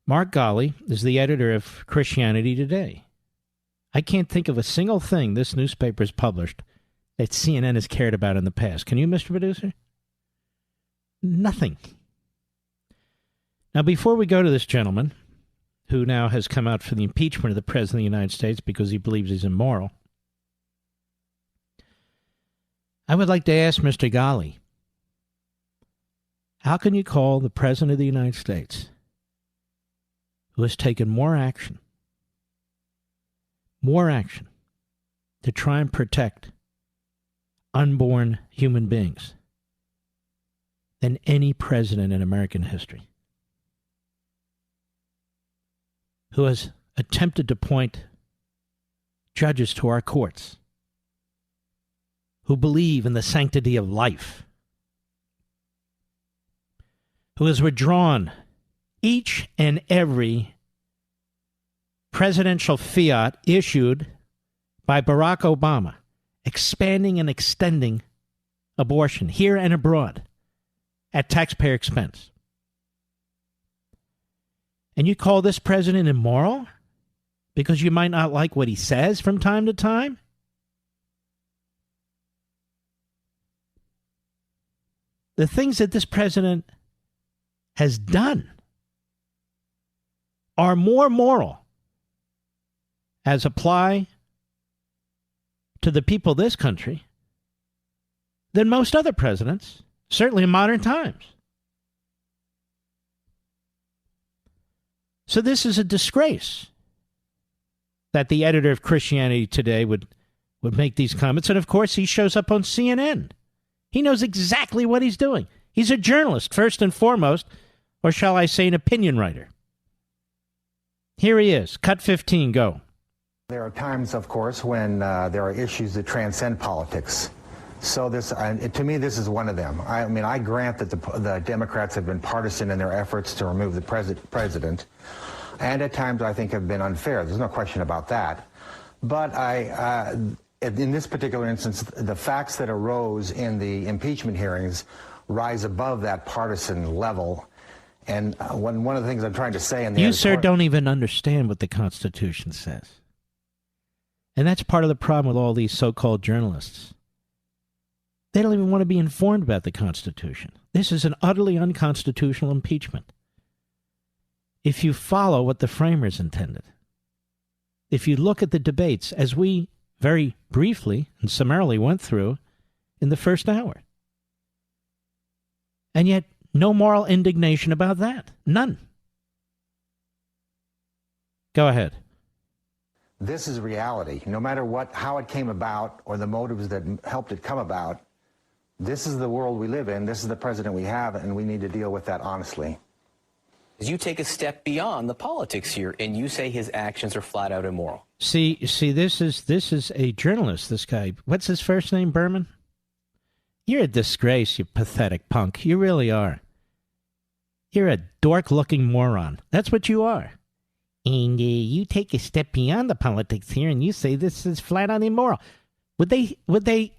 Mark Galli is the editor of Christianity Today. I can't think of a single thing this newspaper has published that CNN has cared about in the past. Can you, Mr. Producer? Nothing. Now, before we go to this gentleman, who now has come out for the impeachment of the President of the United States because he believes he's immoral. I would like to ask Mr. Ghali, how can you call the President of the United States, who has taken more action to try and protect unborn human beings than any president in American history, who has attempted to appoint judges to our courts, who believe in the sanctity of life, who has withdrawn each and every presidential fiat issued by Barack Obama, expanding and extending abortion here and abroad at taxpayer expense. And you call this president immoral because you might not like what he says from time to time? The things that this president has done are more moral as apply to the people of this country than most other presidents, certainly in modern times. So this is a disgrace that the editor of Christianity Today would make these comments. And of course, he shows up on CNN. He knows exactly what he's doing. He's a journalist, first and foremost, or shall I say an opinion writer. Here he is. Cut 15, go. There are times, of course, when there are issues that transcend politics. So to me, this is one of them. I mean, I grant that the Democrats have been partisan in their efforts to remove the president, and at times I think have been unfair. There's no question about that. But in this particular instance, the facts that arose in the impeachment hearings rise above that partisan level. And one of the things I'm trying to say in the You, sir, don't even understand what the Constitution says. And that's part of the problem with all these so-called journalists. They don't even want to be informed about the Constitution. This is an utterly unconstitutional impeachment. If you follow what the framers intended, if you look at the debates, as we very briefly and summarily went through in the first hour, and yet no moral indignation about that. None. Go ahead. This is reality. No matter how it came about or the motives that helped it come about, this is the world we live in. This is the president we have, and we need to deal with that honestly. You take a step beyond the politics here, and you say his actions are flat out immoral. See, this is a journalist, this guy. What's his first name, Berman? You're a disgrace, you pathetic punk. You really are. You're a dork-looking moron. That's what you are. And you take a step beyond the politics here, and you say this is flat-out immoral. Would they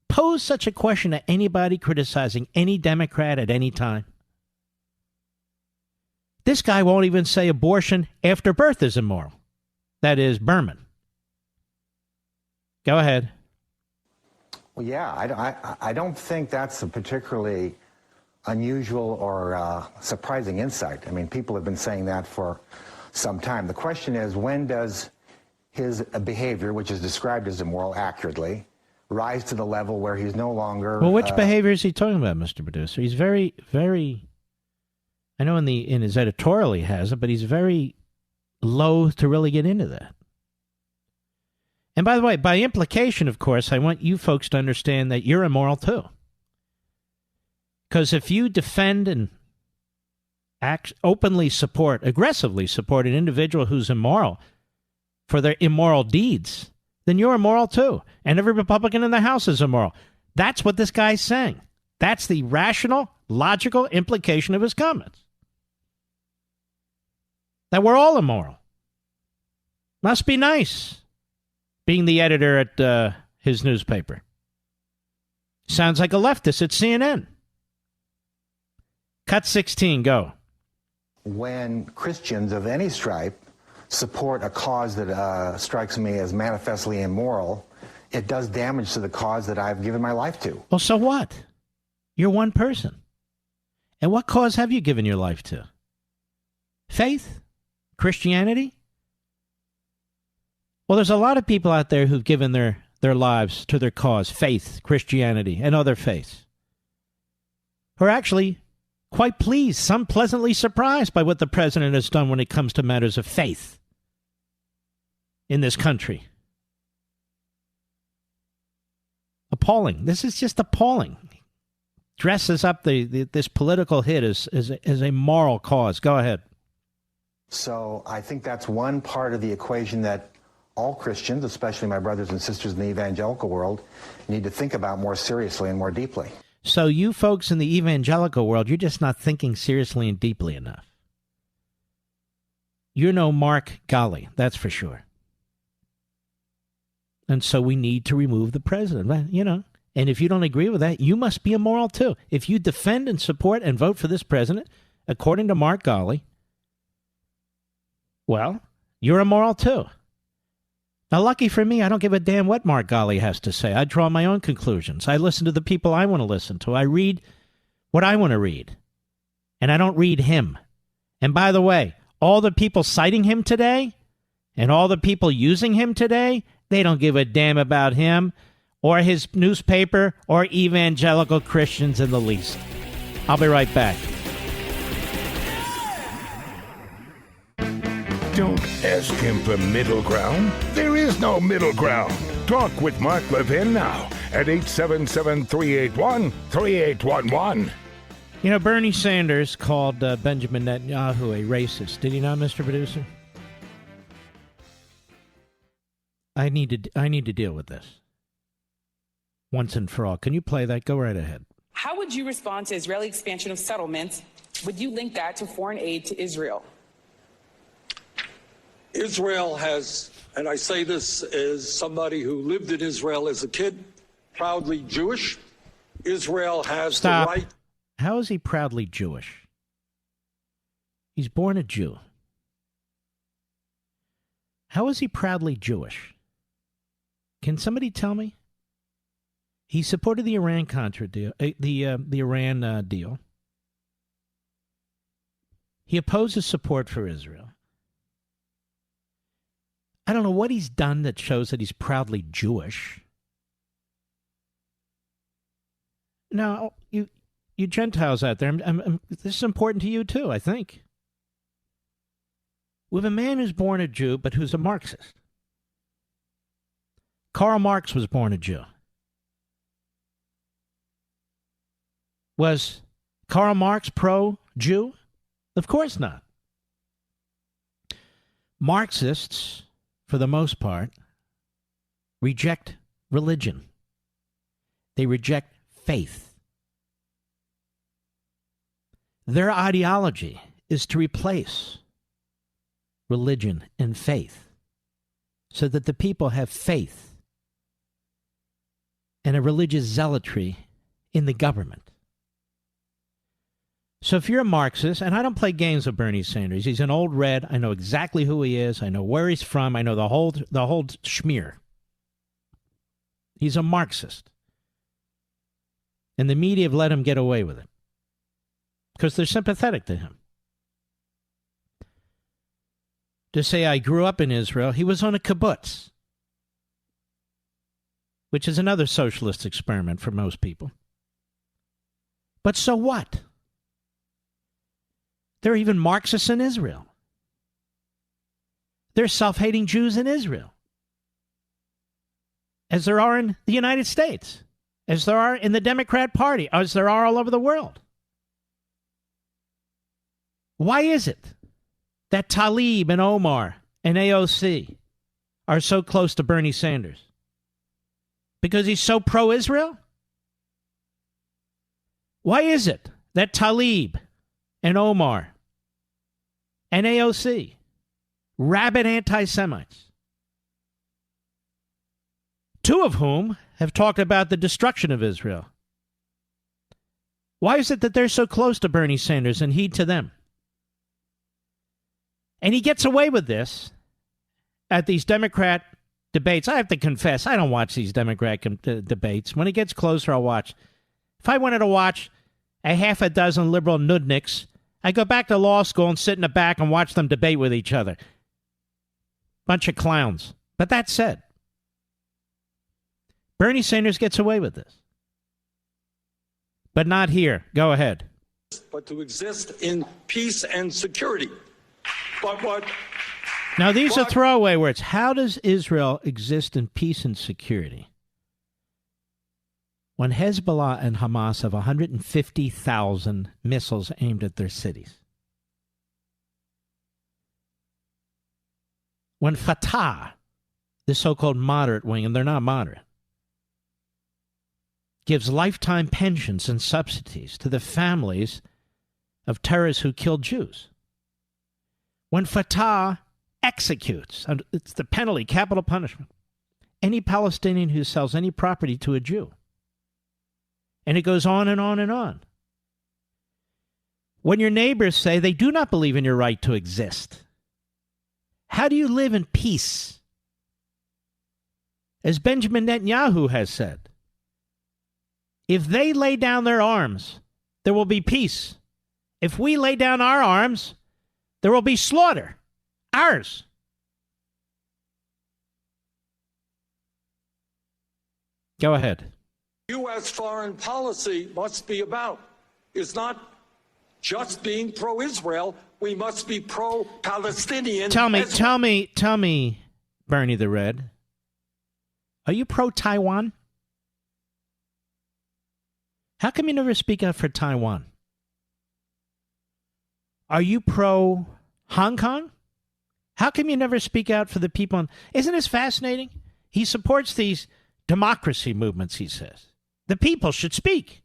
pose such a question to anybody criticizing any Democrat at any time? This guy won't even say abortion after birth is immoral. That is Berman. Go ahead. Well, yeah, I don't think that's a particularly unusual or surprising insight. I mean, people have been saying that for some time. The question is, when does his behavior, which is described as immoral accurately, rise to the level where he's no longer... Well, which behavior is he talking about, Mr. Producer? He's very, very... I know in his editorial he has it, but he's very loath to really get into that. And by the way, by implication, of course, I want you folks to understand that you're immoral too. Because if you defend and aggressively support an individual who's immoral for their immoral deeds, then you're immoral too. And every Republican in the House is immoral. That's what this guy's saying. That's the rational, logical implication of his comments. That we're all immoral. Must be nice being the editor at his newspaper. Sounds like a leftist at CNN. Cut 16, go. When Christians of any stripe support a cause that strikes me as manifestly immoral, it does damage to the cause that I've given my life to. Well, so what? You're one person. And what cause have you given your life to? Faith? Christianity? Well, there's a lot of people out there who've given their lives to their cause, faith, Christianity, and other faiths, who are actually quite pleased, some pleasantly surprised by what the president has done when it comes to matters of faith in this country. Appalling. This is just appalling. Dresses up this political hit as a moral cause. Go ahead. So I think that's one part of the equation that all Christians, especially my brothers and sisters in the evangelical world, need to think about more seriously and more deeply. So you folks in the evangelical world, you're just not thinking seriously and deeply enough. You're no Mark Golly, that's for sure. And so we need to remove the president, you know. And if you don't agree with that, you must be immoral too. If you defend and support and vote for this president, according to Mark Golly, well, you're immoral too. Now, lucky for me, I don't give a damn what Mark Golly has to say. I draw my own conclusions. I listen to the people I want to listen to. I read what I want to read. And I don't read him. And by the way, all the people citing him today and all the people using him today, they don't give a damn about him or his newspaper or evangelical Christians in the least. I'll be right back. Don't ask him for middle ground. There is no middle ground. Talk with Mark Levin now at 877-381-3811. You know, Bernie Sanders called Benjamin Netanyahu a racist. Did he not, Mr. Producer? I need to deal with this once and for all. Can you play that? Go right ahead. How would you respond to Israeli expansion of settlements? Would you link that to foreign aid to Israel? Israel has, and I say this as somebody who lived in Israel as a kid, proudly Jewish. Israel has the right. How is he proudly Jewish? He's born a Jew. How is he proudly Jewish? Can somebody tell me? He supported the Iran-Contra deal, the Iran deal. He opposes support for Israel. I don't know what he's done that shows that he's proudly Jewish. Now, you Gentiles out there, this is important to you too, I think. We have a man who's born a Jew, but who's a Marxist. Karl Marx was born a Jew. Was Karl Marx pro-Jew? Of course not. Marxists, for the most part, reject religion. They reject faith. Their ideology is to replace religion and faith so that the people have faith and a religious zealotry in the government. So if you're a Marxist, and I don't play games with Bernie Sanders, he's an old red, I know exactly who he is, I know where he's from, I know the whole schmear. He's a Marxist. And the media have let him get away with it because they're sympathetic to him. To say I grew up in Israel, he was on a kibbutz, which is another socialist experiment for most people. But so what? There are even Marxists in Israel. There are self-hating Jews in Israel, as there are in the United States, as there are in the Democrat Party, as there are all over the world. Why is it that Tlaib and Omar and AOC are so close to Bernie Sanders? Because he's so pro-Israel? Why is it that Tlaib and Omar and AOC, rabid anti-Semites, two of whom have talked about the destruction of Israel? Why is it that they're so close to Bernie Sanders and he to them? And he gets away with this at these Democrat debates. I have to confess, I don't watch these Democrat debates. When it gets closer, I'll watch. If I wanted to watch a half a dozen liberal nudniks I go back to law school and sit in the back and watch them debate with each other. Bunch of clowns. But that said, Bernie Sanders gets away with this. But not here. Go ahead. But to exist in peace and security. Now, these are throwaway words. How does Israel exist in peace and security when Hezbollah and Hamas have 150,000 missiles aimed at their cities? When Fatah, the so-called moderate wing, and they're not moderate, gives lifetime pensions and subsidies to the families of terrorists who killed Jews. When Fatah executes, and it's the penalty, capital punishment, any Palestinian who sells any property to a Jew. And it goes on and on and on. When your neighbors say they do not believe in your right to exist, how do you live in peace? As Benjamin Netanyahu has said, if they lay down their arms, there will be peace. If we lay down our arms, there will be slaughter. Ours. Go ahead. U.S. foreign policy must be about is not just being pro-Israel. We must be pro-Palestinian. Tell me, Bernie the Red, are you pro-Taiwan? How come you never speak out for Taiwan? Are you pro-Hong Kong? How come you never speak out for the people? Isn't this fascinating? He supports these democracy movements, he says. The people should speak.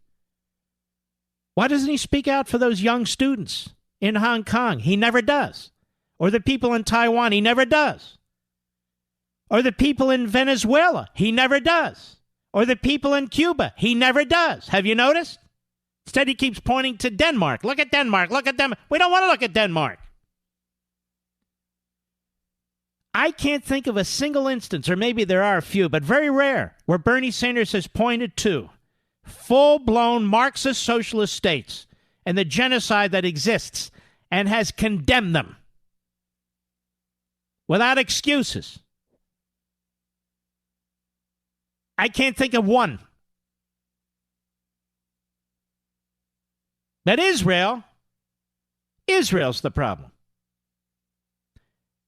Why doesn't he speak out for those young students in Hong Kong? He never does. Or the people in Taiwan? He never does. Or the people in Venezuela? He never does. Or the people in Cuba? He never does. Have you noticed? Instead, he keeps pointing to Denmark. Look at Denmark. Look at Denmark. We don't want to look at Denmark. I can't think of a single instance, or maybe there are a few, but very rare, where Bernie Sanders has pointed to full-blown Marxist socialist states and the genocide that exists and has condemned them without excuses. I can't think of one. That Israel's the problem.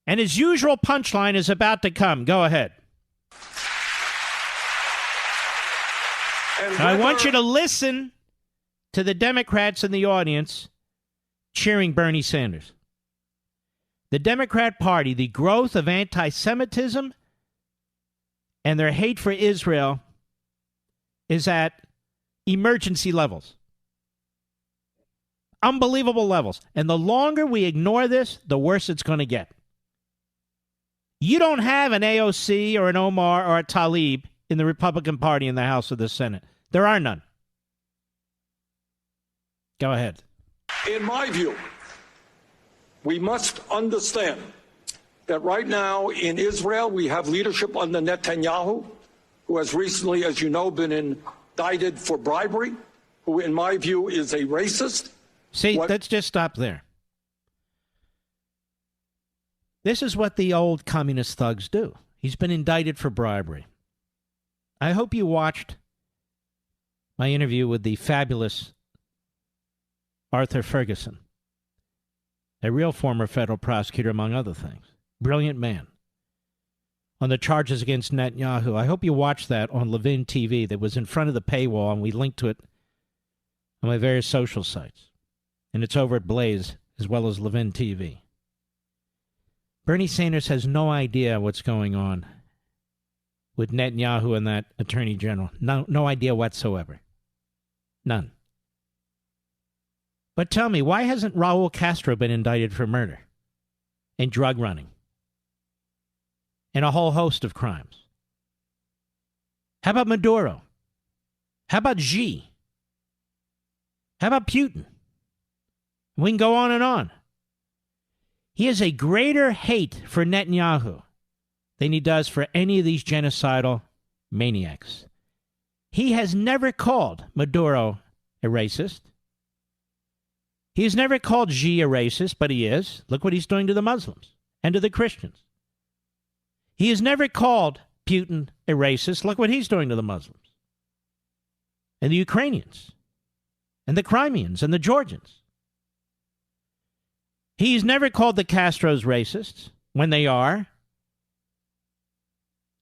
And his usual punchline is about to come. Go ahead. Now, I want you to listen to the Democrats in the audience cheering Bernie Sanders. The Democrat Party, the growth of anti-Semitism and their hate for Israel is at emergency levels. Unbelievable levels. And the longer we ignore this, the worse it's going to get. You don't have an AOC or an Omar or a Tlaib in the Republican Party in the House or the Senate. There are none. Go ahead. In my view, we must understand that right now in Israel we have leadership under Netanyahu, who has recently, as you know, been indicted for bribery, who in my view is a racist. See, let's just stop there. This is what the old communist thugs do. He's been indicted for bribery. I hope you watched my interview with the fabulous Arthur Ferguson, a real former federal prosecutor, among other things. Brilliant man. On the charges against Netanyahu. I hope you watched that on Levin TV. That was in front of the paywall, and we linked to it on my various social sites. And it's over at Blaze, as well as Levin TV. Bernie Sanders has no idea what's going on with Netanyahu and that attorney general. No idea whatsoever. None. But tell me, why hasn't Raul Castro been indicted for murder and drug running and a whole host of crimes? How about Maduro? How about Xi? How about Putin? We can go on and on. He has a greater hate for Netanyahu than he does for any of these genocidal maniacs. He has never called Maduro a racist. He's never called Xi a racist, but he is. Look what he's doing to the Muslims and to the Christians. He has never called Putin a racist. Look what he's doing to the Muslims and the Ukrainians and the Crimeans and the Georgians. He's never called the Castros racists when they are.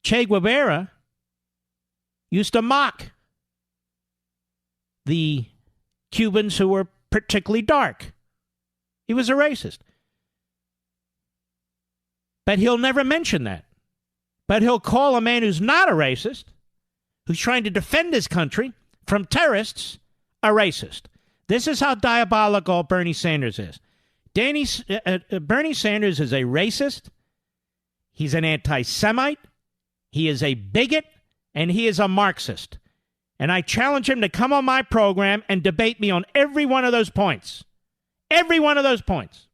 Che Guevara used to mock the Cubans who were particularly dark. He was a racist. But he'll never mention that. But he'll call a man who's not a racist, who's trying to defend his country from terrorists, a racist. This is how diabolical Bernie Sanders is. Bernie Sanders is a racist. He's an anti-Semite. He is a bigot. And he is a Marxist. And I challenge him to come on my program and debate me on every one of those points. Every one of those points.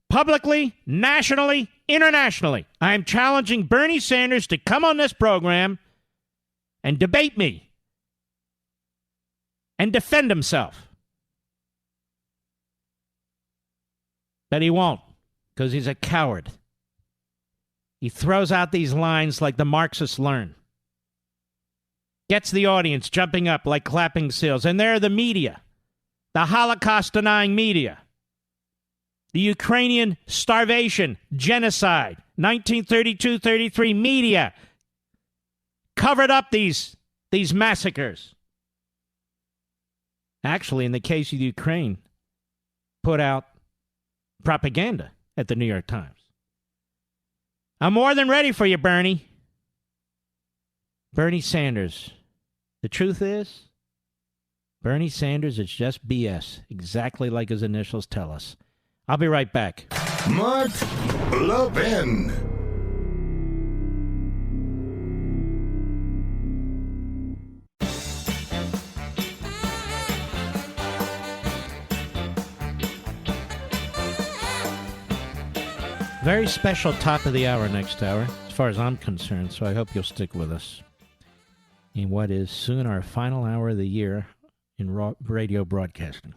Publicly, nationally, internationally. I am challenging Bernie Sanders to come on this program and debate me and defend himself. But he won't, because he's a coward. He throws out these lines like the Marxists learn. Gets the audience jumping up like clapping seals. And they're the media, the Holocaust-denying media, the Ukrainian starvation, genocide, 1932-33 media covered up these massacres. Actually, in the case of Ukraine, put out propaganda at the New York Times. I'm more than ready for you, Bernie. Bernie Sanders. The truth is, Bernie Sanders is just BS, exactly like his initials tell us. I'll be right back. Mark Levin. Very special top of the hour next hour, as far as I'm concerned, so I hope you'll stick with us in what is soon our final hour of the year in radio broadcasting.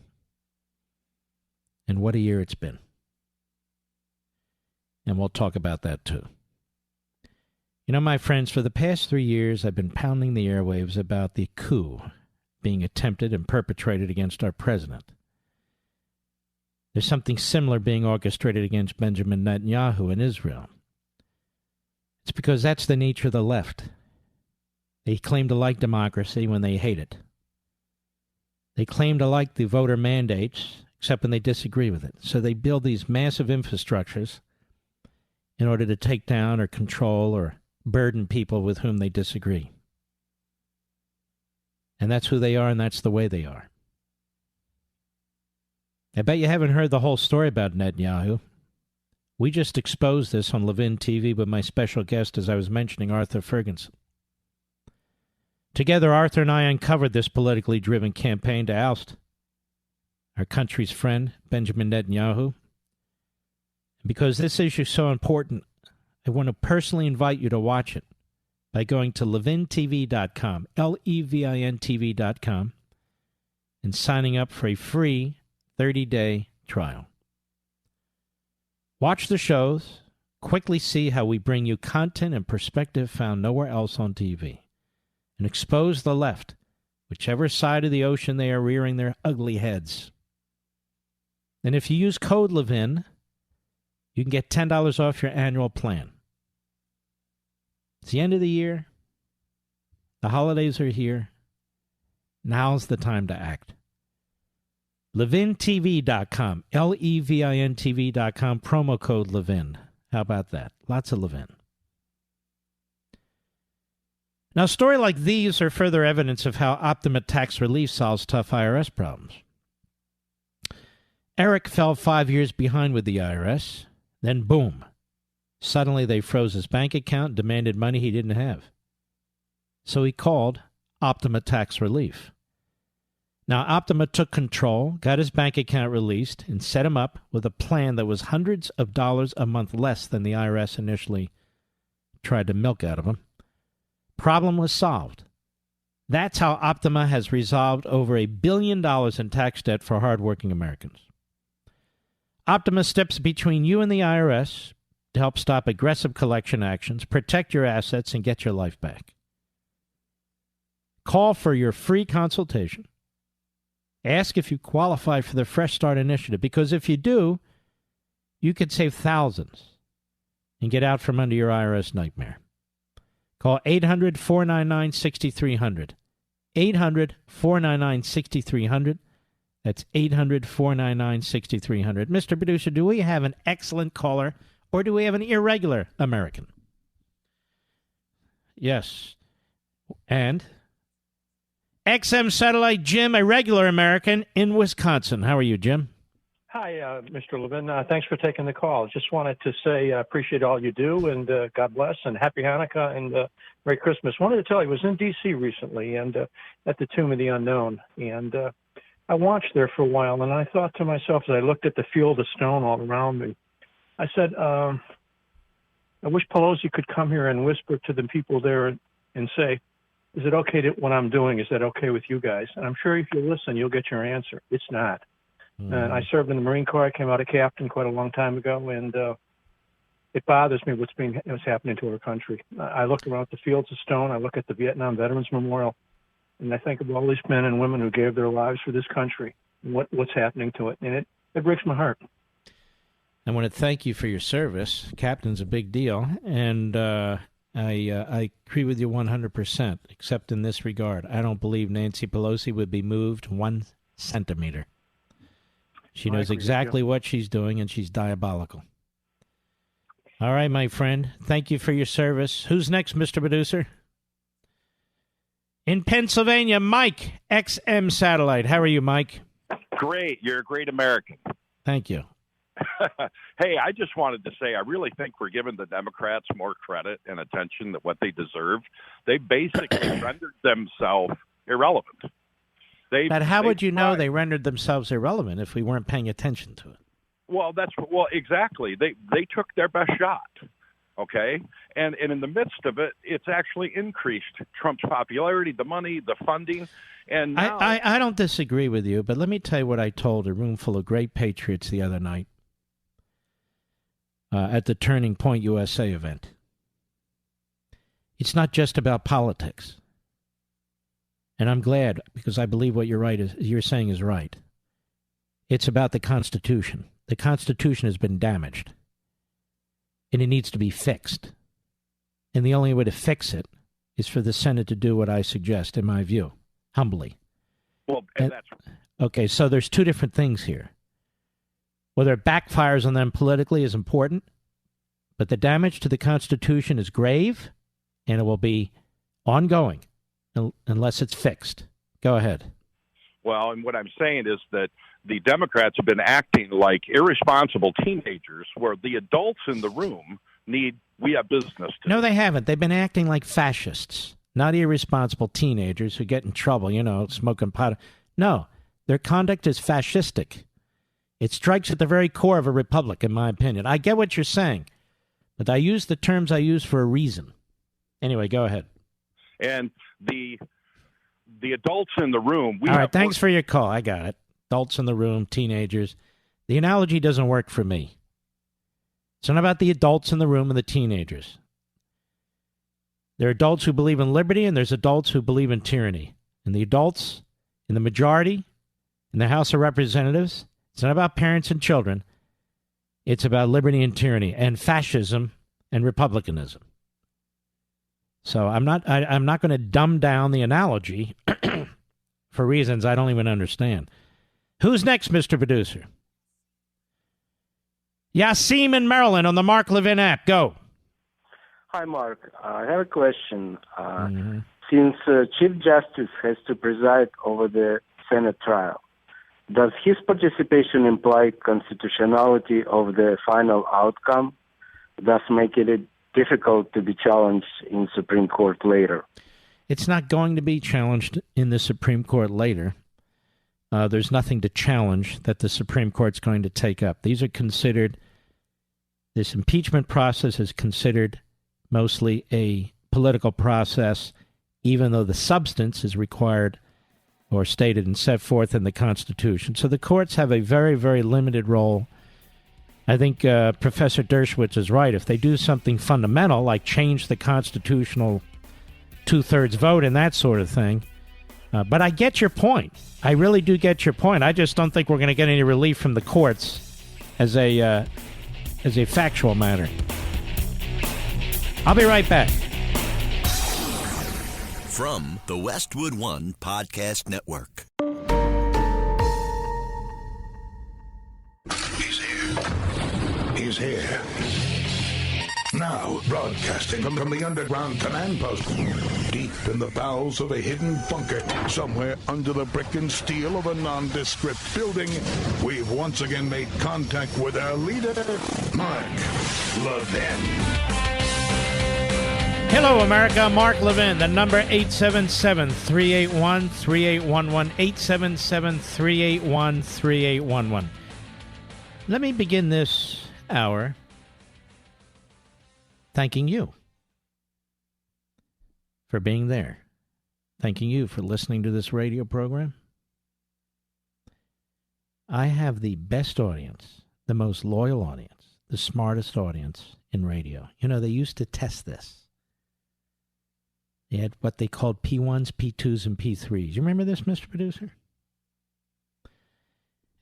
And what a year it's been. And we'll talk about that too. You know, my friends, for the past 3 years, I've been pounding the airwaves about the coup being attempted and perpetrated against our president. There's something similar being orchestrated against Benjamin Netanyahu in Israel. It's because that's the nature of the left. They claim to like democracy when they hate it. They claim to like the voter mandates, except when they disagree with it. So they build these massive infrastructures in order to take down or control or burden people with whom they disagree. And that's who they are, and that's the way they are. I bet you haven't heard the whole story about Netanyahu. We just exposed this on Levin TV with my special guest, as I was mentioning, Arthur Ferguson. Together, Arthur and I uncovered this politically driven campaign to oust our country's friend, Benjamin Netanyahu. Because this issue is so important, I want to personally invite you to watch it by going to levintv.com, LEVINTV.com, and signing up for a free 30-day trial. Watch the shows, quickly see how we bring you content and perspective found nowhere else on TV, and expose the left, whichever side of the ocean they are rearing their ugly heads. And if you use code Levin, you can get $10 off your annual plan. It's the end of the year. The holidays are here. Now's the time to act. LevinTV.com, LEVINTV.com, promo code Levin. How about that? Lots of Levin. Now, a story like these are further evidence of how Optima Tax Relief solves tough IRS problems. Eric fell 5 years behind with the IRS. Then, boom, suddenly they froze his bank account and demanded money he didn't have. So he called Optima Tax Relief. Now, Optima took control, got his bank account released, and set him up with a plan that was hundreds of dollars a month less than the IRS initially tried to milk out of him. Problem was solved. That's how Optima has resolved over $1 billion in tax debt for hardworking Americans. Optima steps between you and the IRS to help stop aggressive collection actions, protect your assets, and get your life back. Call for your free consultation. Ask if you qualify for the Fresh Start Initiative, because if you do, you could save thousands and get out from under your IRS nightmare. Call 800-499-6300. 800-499-6300. That's 800-499-6300. Mr. Producer, do we have an excellent caller or do we have an irregular American? Yes. And XM Satellite Jim, a regular American in Wisconsin. How are you, Jim? Hi, Mr. Levin. Thanks for taking the call. Just wanted to say I appreciate all you do, and God bless, and Happy Hanukkah, and Merry Christmas. Wanted to tell you, I was in D.C. recently, and at the Tomb of the Unknown, and I watched there for a while, and I thought to myself as I looked at the field of stone all around me, I said, I wish Pelosi could come here and whisper to the people there and say, is it okay to what I'm doing? Is that okay with you guys? And I'm sure if you listen, you'll get your answer. It's not. And I served in the Marine Corps. I came out a captain quite a long time ago, and it bothers me what's happening to our country. I look around at the fields of stone. I look at the Vietnam Veterans Memorial, and I think of all these men and women who gave their lives for this country and what's happening to it. And it breaks my heart. I want to thank you for your service. Captain's a big deal, and I agree with you 100%, except in this regard. I don't believe Nancy Pelosi would be moved 1 centimeter. She knows exactly what she's doing, and she's diabolical. All right, my friend. Thank you for your service. Who's next, Mr. Producer? In Pennsylvania, Mike, XM Satellite. How are you, Mike? Great. You're a great American. Thank you. Hey, I just wanted to say I really think we're giving the Democrats more credit and attention than what they deserve. They basically rendered themselves irrelevant. But how would you know they rendered themselves irrelevant if we weren't paying attention to it? Well, exactly. They took their best shot, okay? And in the midst of it, it's actually increased Trump's popularity, the money, the funding. And now, I don't disagree with you, but let me tell you what I told a room full of great patriots the other night at the Turning Point USA event. It's not just about politics. And I'm glad, because I believe what you're saying is right. It's about the Constitution. The Constitution has been damaged, and it needs to be fixed. And the only way to fix it is for the Senate to do what I suggest, in my view, humbly. Well, and that's okay. So there's two different things here. Whether it backfires on them politically is important, but the damage to the Constitution is grave, and it will be ongoing unless it's fixed. Go ahead. Well, and what I'm saying is that the Democrats have been acting like irresponsible teenagers where the adults in the room we have business to do. No, they haven't. They've been acting like fascists, not irresponsible teenagers who get in trouble, smoking pot. No, their conduct is fascistic. It strikes at the very core of a republic, in my opinion. I get what you're saying, but I use the terms I use for a reason. Anyway, go ahead. And the adults in the room. All right, thanks for your call. I got it. Adults in the room, teenagers. The analogy doesn't work for me. It's not about the adults in the room and the teenagers. There are adults who believe in liberty, and there's adults who believe in tyranny. And the adults in the majority in the House of Representatives, it's not about parents and children. It's about liberty and tyranny and fascism and republicanism. So I'm not going to dumb down the analogy for reasons I don't even understand. Who's next, Mr. Producer? Yassim in Maryland on the Mark Levin app. Go. Hi, Mark. I have a question. Since Chief Justice has to preside over the Senate trial, does his participation imply constitutionality of the final outcome, thus making it difficult to be challenged in Supreme Court later? It's not going to be challenged in the Supreme Court later. There's nothing to challenge that the Supreme Court's going to take up. These are considered, this impeachment process is considered mostly a political process, even though the substance is required or stated and set forth in the Constitution. So the courts have a very, very limited role. I think Professor Dershowitz is right. If they do something fundamental, like change the constitutional two-thirds vote and that sort of thing. But I get your point. I really do get your point. I just don't think we're going to get any relief from the courts as a factual matter. I'll be right back. From the Westwood One Podcast Network. He's here. Now, broadcasting from the underground command post, deep in the bowels of a hidden bunker, somewhere under the brick and steel of a nondescript building, we've once again made contact with our leader, Mark Levin. Hello, America. Mark Levin. The number 877-381-3811. 877-381-3811. Let me begin this hour thanking you for being there. Thanking you for listening to this radio program. I have the best audience, the most loyal audience, the smartest audience in radio. You know, they used to test this. They had what they called P1s, P2s, and P3s. You remember this, Mr. Producer?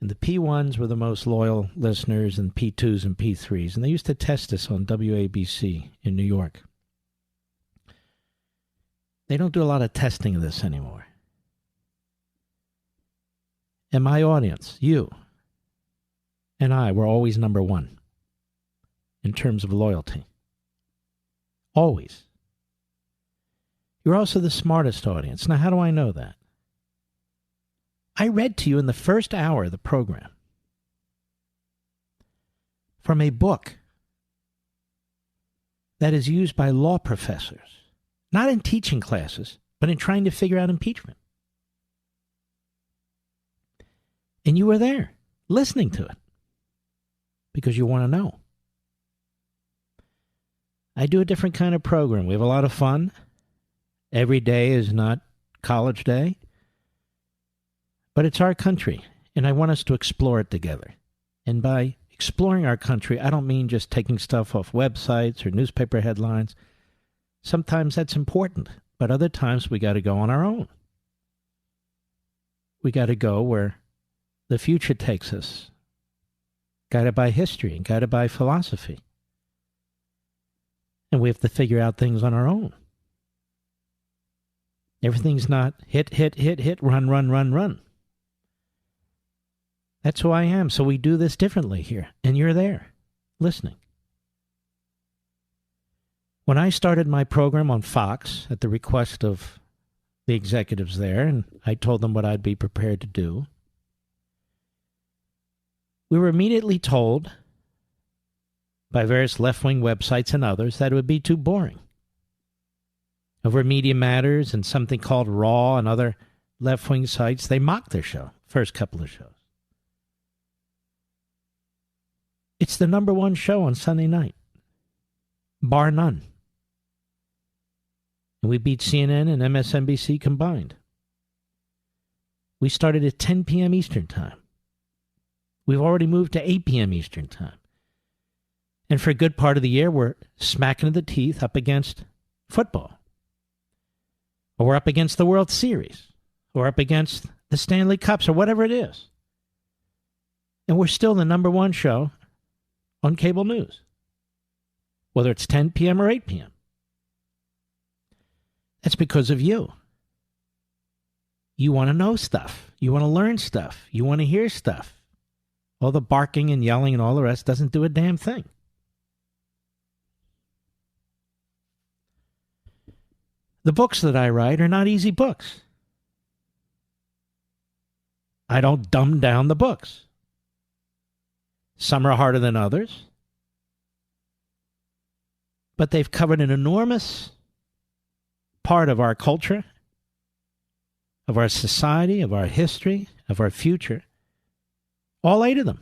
And the P1s were the most loyal listeners, and P2s and P3s. And they used to test this on WABC in New York. They don't do a lot of testing of this anymore. And my audience, you and I, were always number one in terms of loyalty. Always. You're also the smartest audience. Now, how do I know that? I read to you in the first hour of the program from a book that is used by law professors, not in teaching classes, but in trying to figure out impeachment. And you were there, listening to it, because you want to know. I do a different kind of program. We have a lot of fun. Every day is not college day, but it's our country, and I want us to explore it together. And by exploring our country, I don't mean just taking stuff off websites or newspaper headlines. Sometimes that's important, but other times we got to go on our own. We got to go where the future takes us, guided by history and guided by philosophy. And we have to figure out things on our own. Everything's not hit, run, run, run, run. That's who I am. So we do this differently here. And you're there, listening. When I started my program on Fox at the request of the executives there, and I told them what I'd be prepared to do, we were immediately told by various left-wing websites and others that it would be too boring. Over Media Matters and something called Raw and other left-wing sites, they mocked their show, first couple of shows. It's the number one show on Sunday night, bar none. And we beat CNN and MSNBC combined. We started at 10 p.m. Eastern Time. We've already moved to 8 p.m. Eastern Time. And for a good part of the year, we're smacking the teeth up against football. Or we're up against the World Series, or up against the Stanley Cups, or whatever it is. And we're still the number one show on cable news, whether it's 10 p.m. or 8 p.m. That's because of you. You want to know stuff. You want to learn stuff. You want to hear stuff. All the barking and yelling and all the rest doesn't do a damn thing. The books that I write are not easy books. I don't dumb down the books. Some are harder than others. But they've covered an enormous part of our culture, of our society, of our history, of our future. All 8 of them,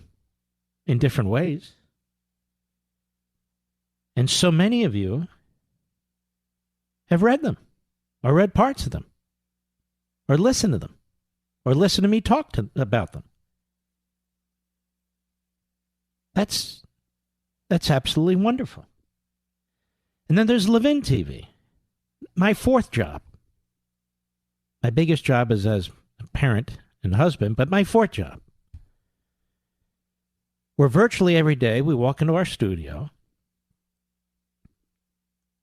in different ways. And so many of you have read them. or read parts of them, or listened to them, or listened to me talk about them. That's absolutely wonderful. And then there's Levin TV, my fourth job. My biggest job is as a parent and husband, but my fourth job. Where virtually every day we walk into our studio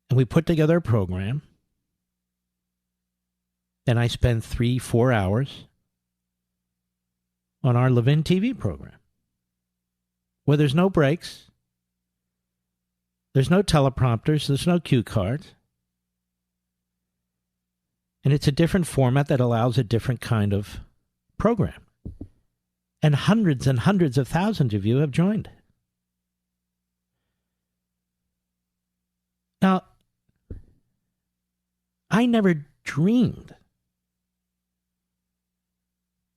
and we put together a program, and I spend 3-4 hours on our Levin TV program, where there's no breaks, there's no teleprompters, there's no cue cards, and it's a different format that allows a different kind of program. And hundreds of thousands of you have joined. Now, I never dreamed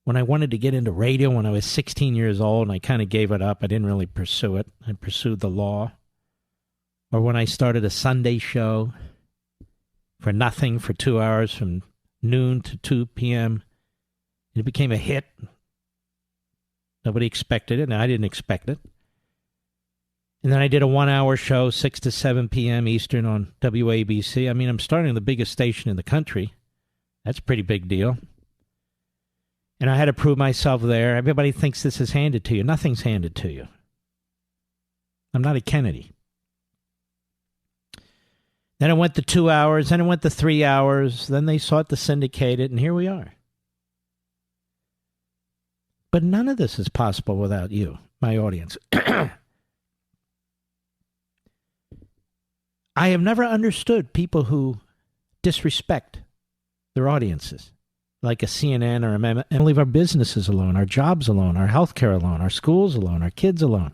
when I wanted to get into radio when I was 16 years old, and I kind of gave it up. I didn't really pursue it. I pursued the law. Or when I started a Sunday show for nothing for 2 hours from noon to 2 p.m. It became a hit. Nobody expected it, and I didn't expect it. And then I did a 1-hour show, 6 to 7 p.m. Eastern on WABC. I mean, I'm starting the biggest station in the country. That's a pretty big deal. And I had to prove myself there. Everybody thinks this is handed to you. Nothing's handed to you. I'm not a Kennedy. Then it went to 2 hours. Then it went to 3 hours. Then they sought to syndicate it, and here we are. But none of this is possible without you, my audience. I have never understood people who disrespect their audiences, like a CNN or and leave our businesses alone, our jobs alone, our healthcare alone, our schools alone, our kids alone.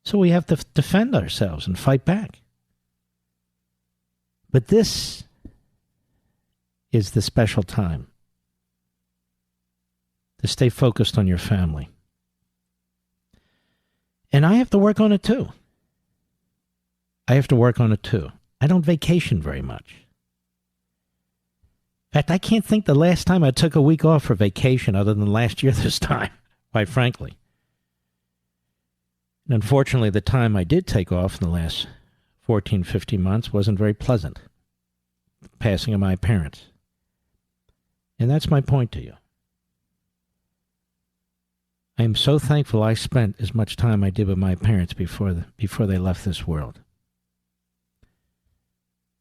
So we have to defend ourselves and fight back. But this is the special time to stay focused on your family. And I have to work on it too. I don't vacation very much. In fact, I can't think the last time I took a week off for vacation other than last year this time, quite frankly. And unfortunately, the time I did take off in the last 14, 15 months wasn't very pleasant. Passing of my parents. And that's my point to you. I am so thankful I spent as much time I did with my parents before they left this world.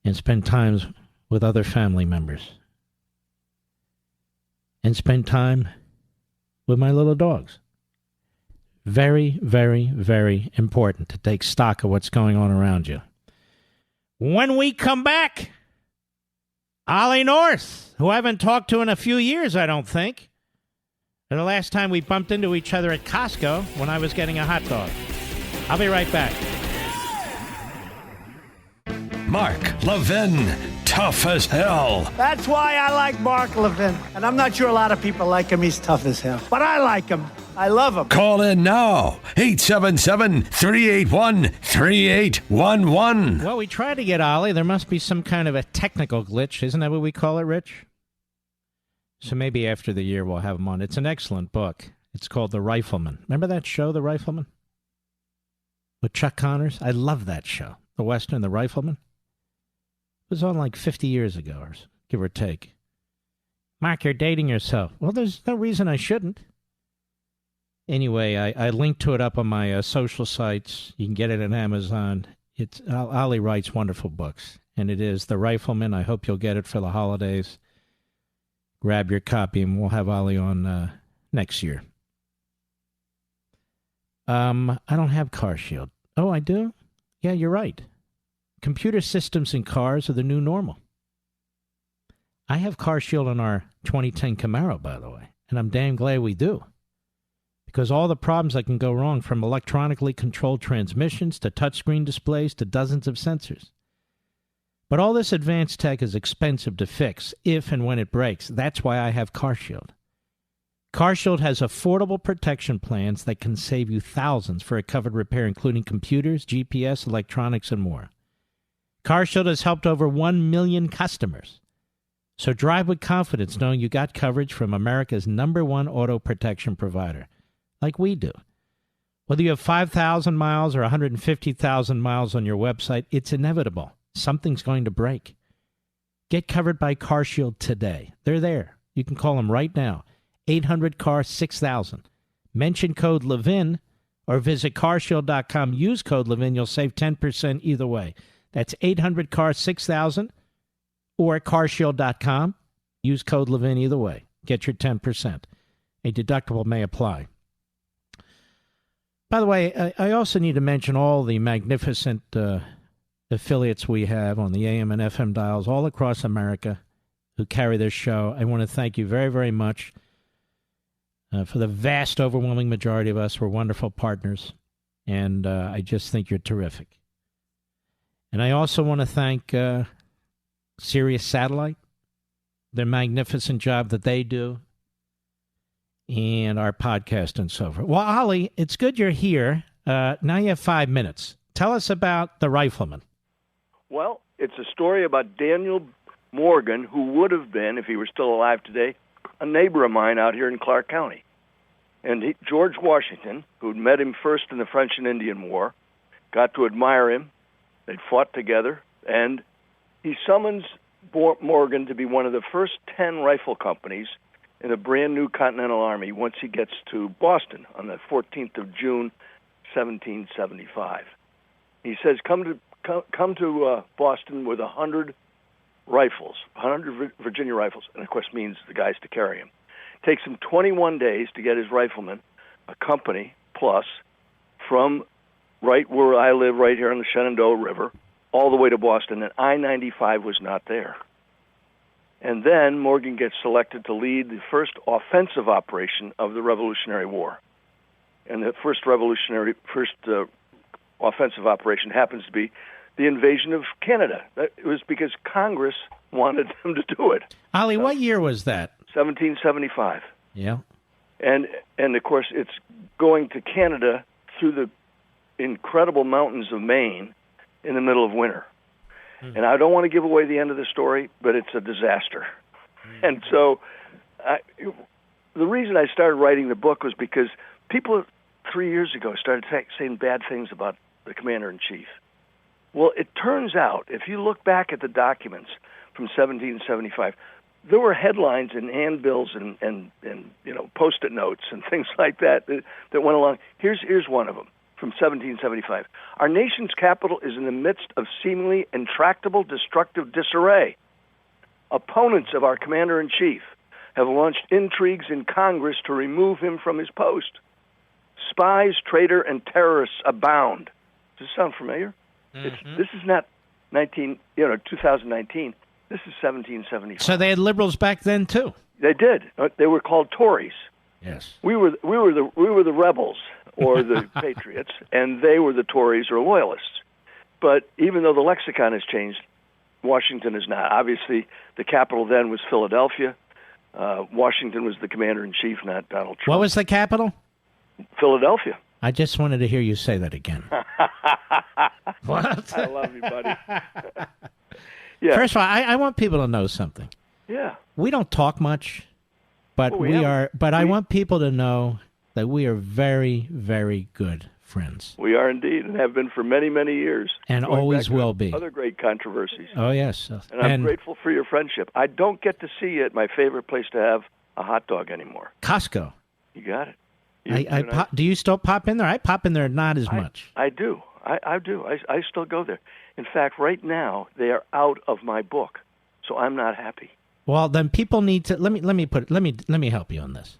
And spend times with other family members. And spend time with my little dogs. Very, very, very important to take stock of what's going on around you. When we come back, Ollie North, who I haven't talked to in a few years, I don't think. The last time we bumped into each other at Costco when I was getting a hot dog. I'll be right back. Mark Levin, tough as hell. That's why I like Mark Levin. And I'm not sure a lot of people like him. He's tough as hell. But I like him. I love him. Call in now. 877-381-3811. Well, we tried to get Ollie. There must be some kind of a technical glitch. Isn't that what we call it, Rich? So maybe after the year we'll have him on. It's an excellent book. It's called The Rifleman. Remember that show, The Rifleman? With Chuck Connors? I love that show. The Western, The Rifleman. It was on like 50 years ago, or give or take. Mark, you're dating yourself. Well, there's no reason I shouldn't. Anyway, I linked to it up on my social sites. You can get it on Amazon. Ollie writes wonderful books, and it is The Rifleman. I hope you'll get it for the holidays. Grab your copy, and we'll have Ollie on next year. I don't have Car Shield. Oh, I do? Yeah, you're right. Computer systems in cars are the new normal. I have Car Shield on our 2010 Camaro, by the way, and I'm damn glad we do. Because all the problems that can go wrong, from electronically controlled transmissions to touchscreen displays to dozens of sensors. But all this advanced tech is expensive to fix if and when it breaks. That's why I have Car Shield. Car Shield has affordable protection plans that can save you thousands for a covered repair, including computers, GPS, electronics, and more. Car Shield has helped over 1 million customers. So drive with confidence knowing you got coverage from America's #1 auto protection provider, like we do. Whether you have 5,000 miles or 150,000 miles on your website, it's inevitable. Something's going to break. Get covered by CarShield today. They're there. You can call them right now. 800-CAR-6000. Mention code Levin or visit carshield.com. Use code Levin. You'll save 10% either way. That's 800-CAR-6000 or carshield.com. Use code Levin either way. Get your 10%. A deductible may apply. By the way, I also need to mention all the magnificent affiliates we have on the AM and FM dials all across America who carry this show. I want to thank you very, very much. For the vast, overwhelming majority of us, we're wonderful partners, and I just think you're terrific. And I also want to thank Sirius Satellite, their magnificent job that they do, and our podcast and so forth. Well, Ollie, it's good you're here. Now you have 5 minutes. Tell us about the rifleman. Well, it's a story about Daniel Morgan, who would have been, if he were still alive today, a neighbor of mine out here in Clark County. And George Washington, who'd met him first in the French and Indian War, got to admire him. They'd fought together, and he summons Morgan to be one of the first 10 rifle companies in the brand new Continental Army once he gets to Boston on the 14th of June, 1775. He says, come to Boston with 100 rifles, 100 Virginia rifles, and of course means the guys to carry him. Takes him 21 days to get his riflemen, a company plus, from right where I live, right here on the Shenandoah River, all the way to Boston, and I-95 was not there. And then Morgan gets selected to lead the first offensive operation of the Revolutionary War. And the first offensive operation happens to be the invasion of Canada. It was because Congress wanted them to do it. Ollie, what year was that? 1775. Yeah. And of course, it's going to Canada through the incredible mountains of Maine in the middle of winter. Mm. And I don't want to give away the end of the story, but it's a disaster. Mm. And so the reason I started writing the book was because people 3 years ago started saying bad things about the commander-in-chief. Well, it turns out, if you look back at the documents from 1775, there were headlines and handbills and Post-it notes and things like that went along. Here's one of them from 1775. Our nation's capital is in the midst of seemingly intractable, destructive disarray. Opponents of our commander-in-chief have launched intrigues in Congress to remove him from his post. Spies, traitor, and terrorists abound. Does this sound familiar? Mm-hmm. This is not 2019. This is 1775. So they had liberals back then too. They did. They were called Tories. Yes. We were the rebels or the patriots, and they were the Tories or loyalists. But even though the lexicon has changed, Washington is not. Obviously, the capital then was Philadelphia. Washington was the commander-in-chief, not Donald Trump. What was the capital? Philadelphia. I just wanted to hear you say that again. What? I love you, buddy. Yeah. First of all, I want people to know something. Yeah. We don't talk much, but I want people to know that we are very, very good friends. We are indeed, and have been for many, many years. And always will be. Other great controversies. Oh, yes. And I'm grateful for your friendship. I don't get to see you at my favorite place to have a hot dog anymore. Costco. You got it. Do you still pop in there? I pop in there not as much. I do. I do. I still go there. In fact, right now they are out of my book, so I'm not happy. Well, then people need to let me help you on this,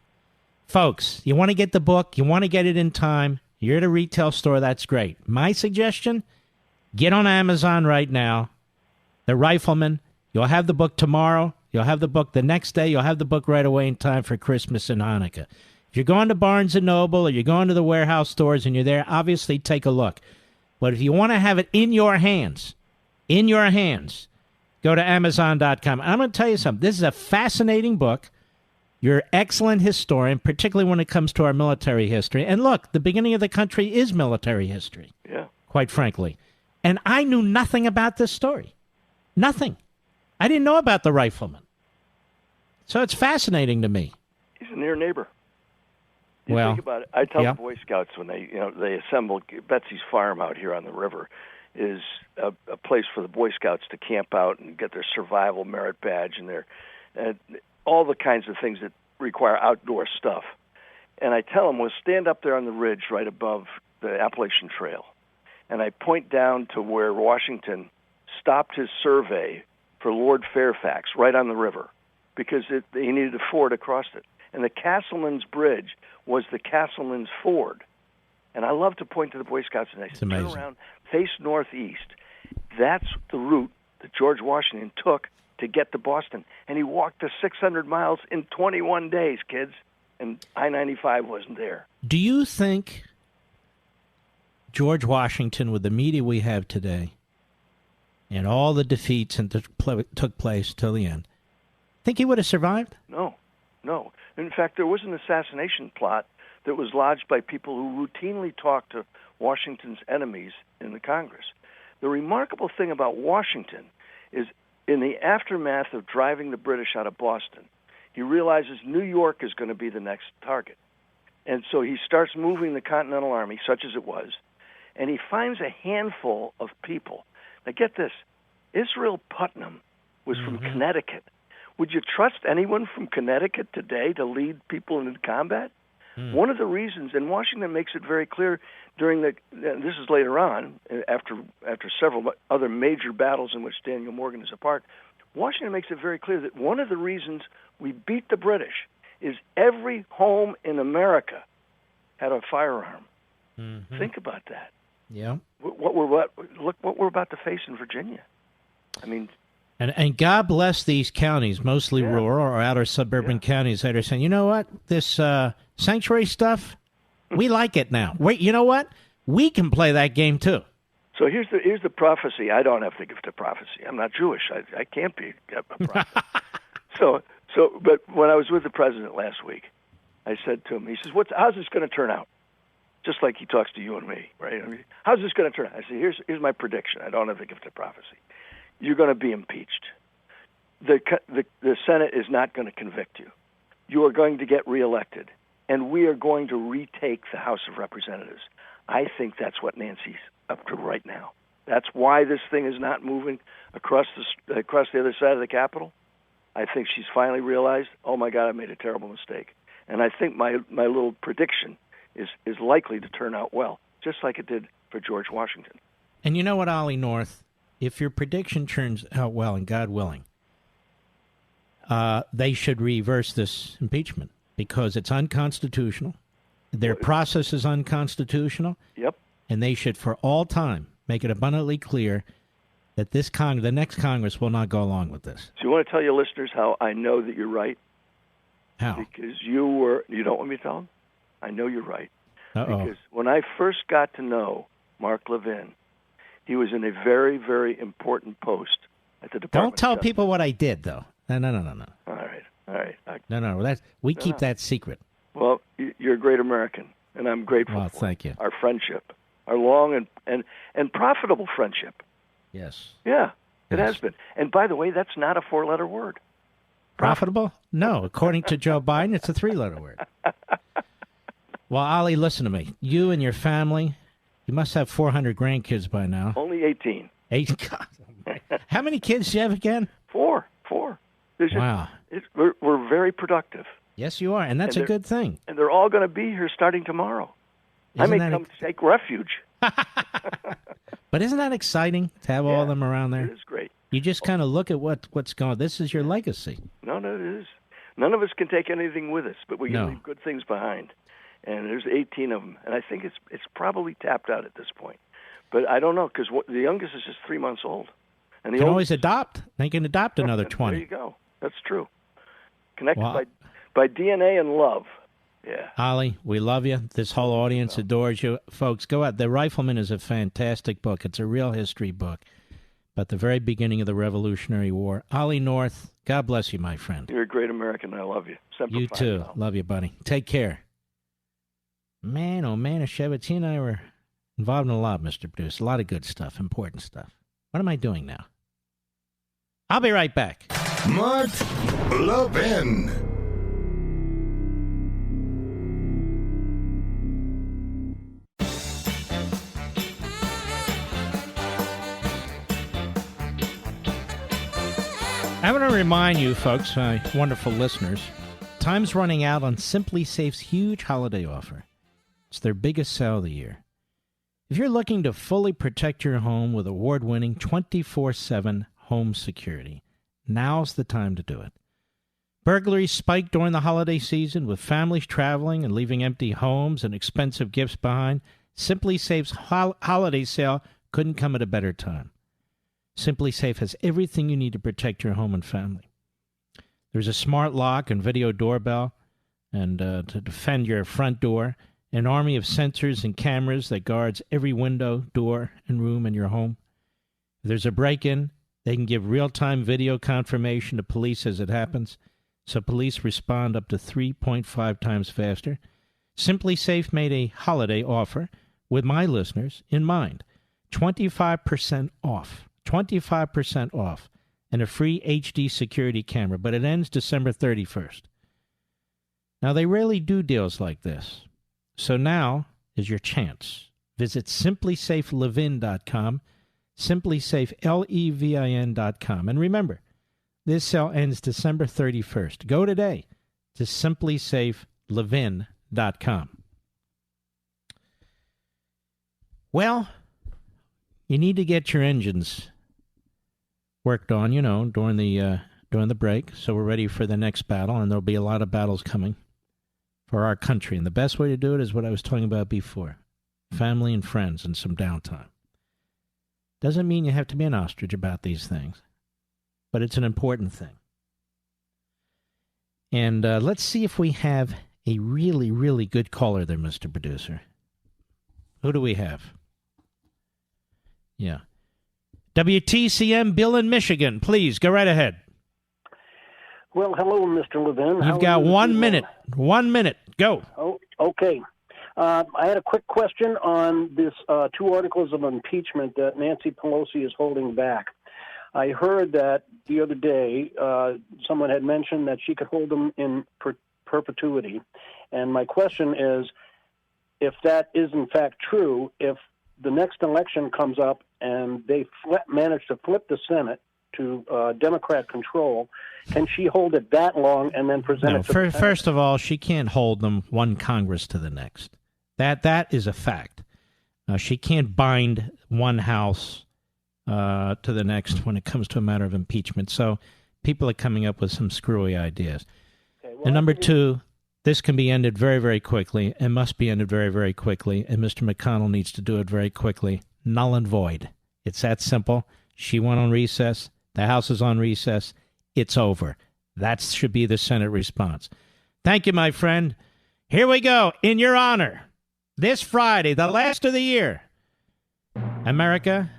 folks. You want to get the book? You want to get it in time? You're at a retail store. That's great. My suggestion: get on Amazon right now. The Rifleman. You'll have the book tomorrow. You'll have the book the next day. You'll have the book right away in time for Christmas and Hanukkah. If you're going to Barnes & Noble or you're going to the warehouse stores and you're there, obviously take a look. But if you want to have it in your hands, go to Amazon.com. I'm going to tell you something. This is a fascinating book. You're an excellent historian, particularly when it comes to our military history. And look, the beginning of the country is military history, quite frankly. And I knew nothing about this story. Nothing. I didn't know about the Rifleman. So it's fascinating to me. He's a near neighbor. You Well, think about it. I tell yeah. the Boy Scouts when they assemble. Betsy's Farm out here on the river is a place for the Boy Scouts to camp out and get their survival merit badge and their all the kinds of things that require outdoor stuff. And I tell them, we'll stand up there on the ridge right above the Appalachian Trail, and I point down to where Washington stopped his survey for Lord Fairfax right on the river because he needed a ford across it. And the Castleman's Bridge was the Castleman's Ford. And I love to point to the Boy Scouts and I say, turn around, face northeast. That's the route that George Washington took to get to Boston. And he walked the 600 miles in 21 days, kids. And I-95 wasn't there. Do you think George Washington, with the media we have today, and all the defeats that took place till the end, think he would have survived? No. In fact, there was an assassination plot that was lodged by people who routinely talked to Washington's enemies in the Congress. The remarkable thing about Washington is in the aftermath of driving the British out of Boston, he realizes New York is going to be the next target. And so he starts moving the Continental Army, such as it was, and he finds a handful of people. Now get this, Israel Putnam was from Connecticut. Would you trust anyone from Connecticut today to lead people into combat? One of the reasons, and Washington makes it very clear during this is later on, after several other major battles in which Daniel Morgan is a part, Washington makes it very clear that one of the reasons we beat the British is every home in America had a firearm. Think about that. Yeah. Look what we're about to face in Virginia. I mean, and God bless these counties, mostly rural or outer suburban counties, that are saying, you know what, this sanctuary stuff, we like it now. Wait, you know what? We can play that game too. So here's the prophecy. I don't have the gift of prophecy. I'm not Jewish. I can't be a prophet. But when I was with the president last week, I said to him, he says, how's this going to turn out? Just like he talks to you and me, right? I mean, how's this going to turn out? I said, here's my prediction. I don't have the gift of prophecy. You're going to be impeached. The Senate is not going to convict you. You are going to get reelected, and we are going to retake the House of Representatives. I think that's what Nancy's up to right now. That's why this thing is not moving across the other side of the Capitol. I think she's finally realized, oh my God, I made a terrible mistake. And I think my little prediction is likely to turn out well, just like it did for George Washington. And you know what, Ollie North? If your prediction turns out well, and God willing, they should reverse this impeachment because it's unconstitutional. Their process is unconstitutional. Yep. And they should, for all time, make it abundantly clear that the next Congress will not go along with this. So you want to tell your listeners how I know that you're right? How? Because you don't want me to tell them? I know you're right. Uh-oh. Because when I first got to know Mark Levin, he was in a very, very important post at the Department Don't tell of Justice. people what I did, though. No. All right. No. We keep that secret. Well, you're a great American, and I'm grateful Well, for thank you. our friendship, our long and profitable friendship. Yes. Yeah, it has been. And by the way, that's not a four-letter word. Profitable? No. According to Joe Biden, it's a three-letter word. Well, Ollie, listen to me. You and your family, you must have 400 grandkids by now. Only 18. God. How many kids do you have again? Four. Wow. We're very productive. Yes, you are, and that's a good thing. And they're all going to be here starting tomorrow. I may come take refuge. But isn't that exciting to have all of them around there? It is great. You just kind of look at what's going on. This is your legacy. No, it is. None of us can take anything with us, but we can leave good things behind. And there's 18 of them, and I think it's probably tapped out at this point. But I don't know, because the youngest is just 3 months old. And they can always adopt. They can adopt another 20. There you go. That's true. Connected by DNA and love. Yeah. Ollie, we love you. This whole audience adores you. Folks, go out. The Rifleman is a fantastic book. It's a real history book. But the very beginning of the Revolutionary War. Ollie North, God bless you, my friend. You're a great American. I love you. Semper You Fi, too. pal. Love you, buddy. Take care. Man, oh man, Shevitz and I were involved in a lot, Mr. Producer. A lot of good stuff, important stuff. What am I doing now? I'll be right back. Mark Levin. I want to remind you folks, my wonderful listeners, time's running out on Simply Safe's huge holiday offer. It's their biggest sale of the year. If you're looking to fully protect your home with award-winning 24/7 home security, now's the time to do it. Burglaries spiked during the holiday season with families traveling and leaving empty homes and expensive gifts behind. Simply Safe's holiday sale couldn't come at a better time. Simply Safe has everything you need to protect your home and family. There's a smart lock and video doorbell, and to defend your front door, an army of sensors and cameras that guards every window, door, and room in your home. If there's a break-in, they can give real-time video confirmation to police as it happens, so police respond up to 3.5 times faster. Simply Safe made a holiday offer with my listeners in mind. 25% off. 25% off and a free HD security camera, but it ends December 31st. Now, they rarely do deals like this, so now is your chance. Visit simplysaflevin.com, simplysaflevin.com, and remember, this sale ends December 31st. Go today to simplysaflevin.com. Well, you need to get your engines worked on, during the break, so we're ready for the next battle, and there'll be a lot of battles coming for our country. And the best way to do it is what I was talking about before: family and friends and some downtime. Doesn't mean you have to be an ostrich about these things, but it's an important thing. And let's see if we have a really, really good caller there, Mr. Producer. Who do we have? Yeah. WTCM, Bill in Michigan. Please, go right ahead. Well, hello, Mr. Levin. You've got 1 minute. 1 minute. Go. Oh, okay. I had a quick question on this 2 articles of impeachment that Nancy Pelosi is holding back. I heard that the other day someone had mentioned that she could hold them in perpetuity. And my question is, if that is in fact true, if the next election comes up and they manage to flip the Senate to Democrat control, can she hold it that long and then present it to the Senate? First of all, she can't hold them one Congress to the next. That is a fact. She can't bind one House to the next when it comes to a matter of impeachment. So people are coming up with some screwy ideas. Okay, well, and number 2, this can be ended very, very quickly and must be ended very, very quickly, and Mr. McConnell needs to do it very quickly. Null and void. It's that simple. She went on recess. The House is on recess. It's over. That should be the Senate response. Thank you, my friend. Here we go. In your honor, this Friday, the last of the year, America,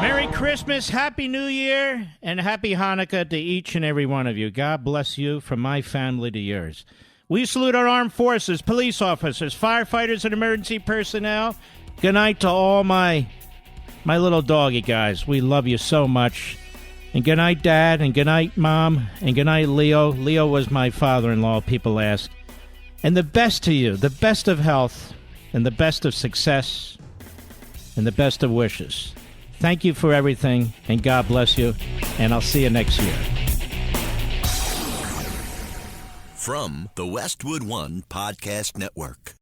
Merry Christmas, Happy New Year, and Happy Hanukkah to each and every one of you. God bless you from my family to yours. We salute our armed forces, police officers, firefighters, and emergency personnel. Good night to all my little doggy guys. We love you so much. And good night, Dad, and good night, Mom, and good night, Leo. Leo was my father-in-law, people ask. And the best to you, the best of health, and the best of success, and the best of wishes. Thank you for everything, and God bless you, and I'll see you next year. From the Westwood One Podcast Network.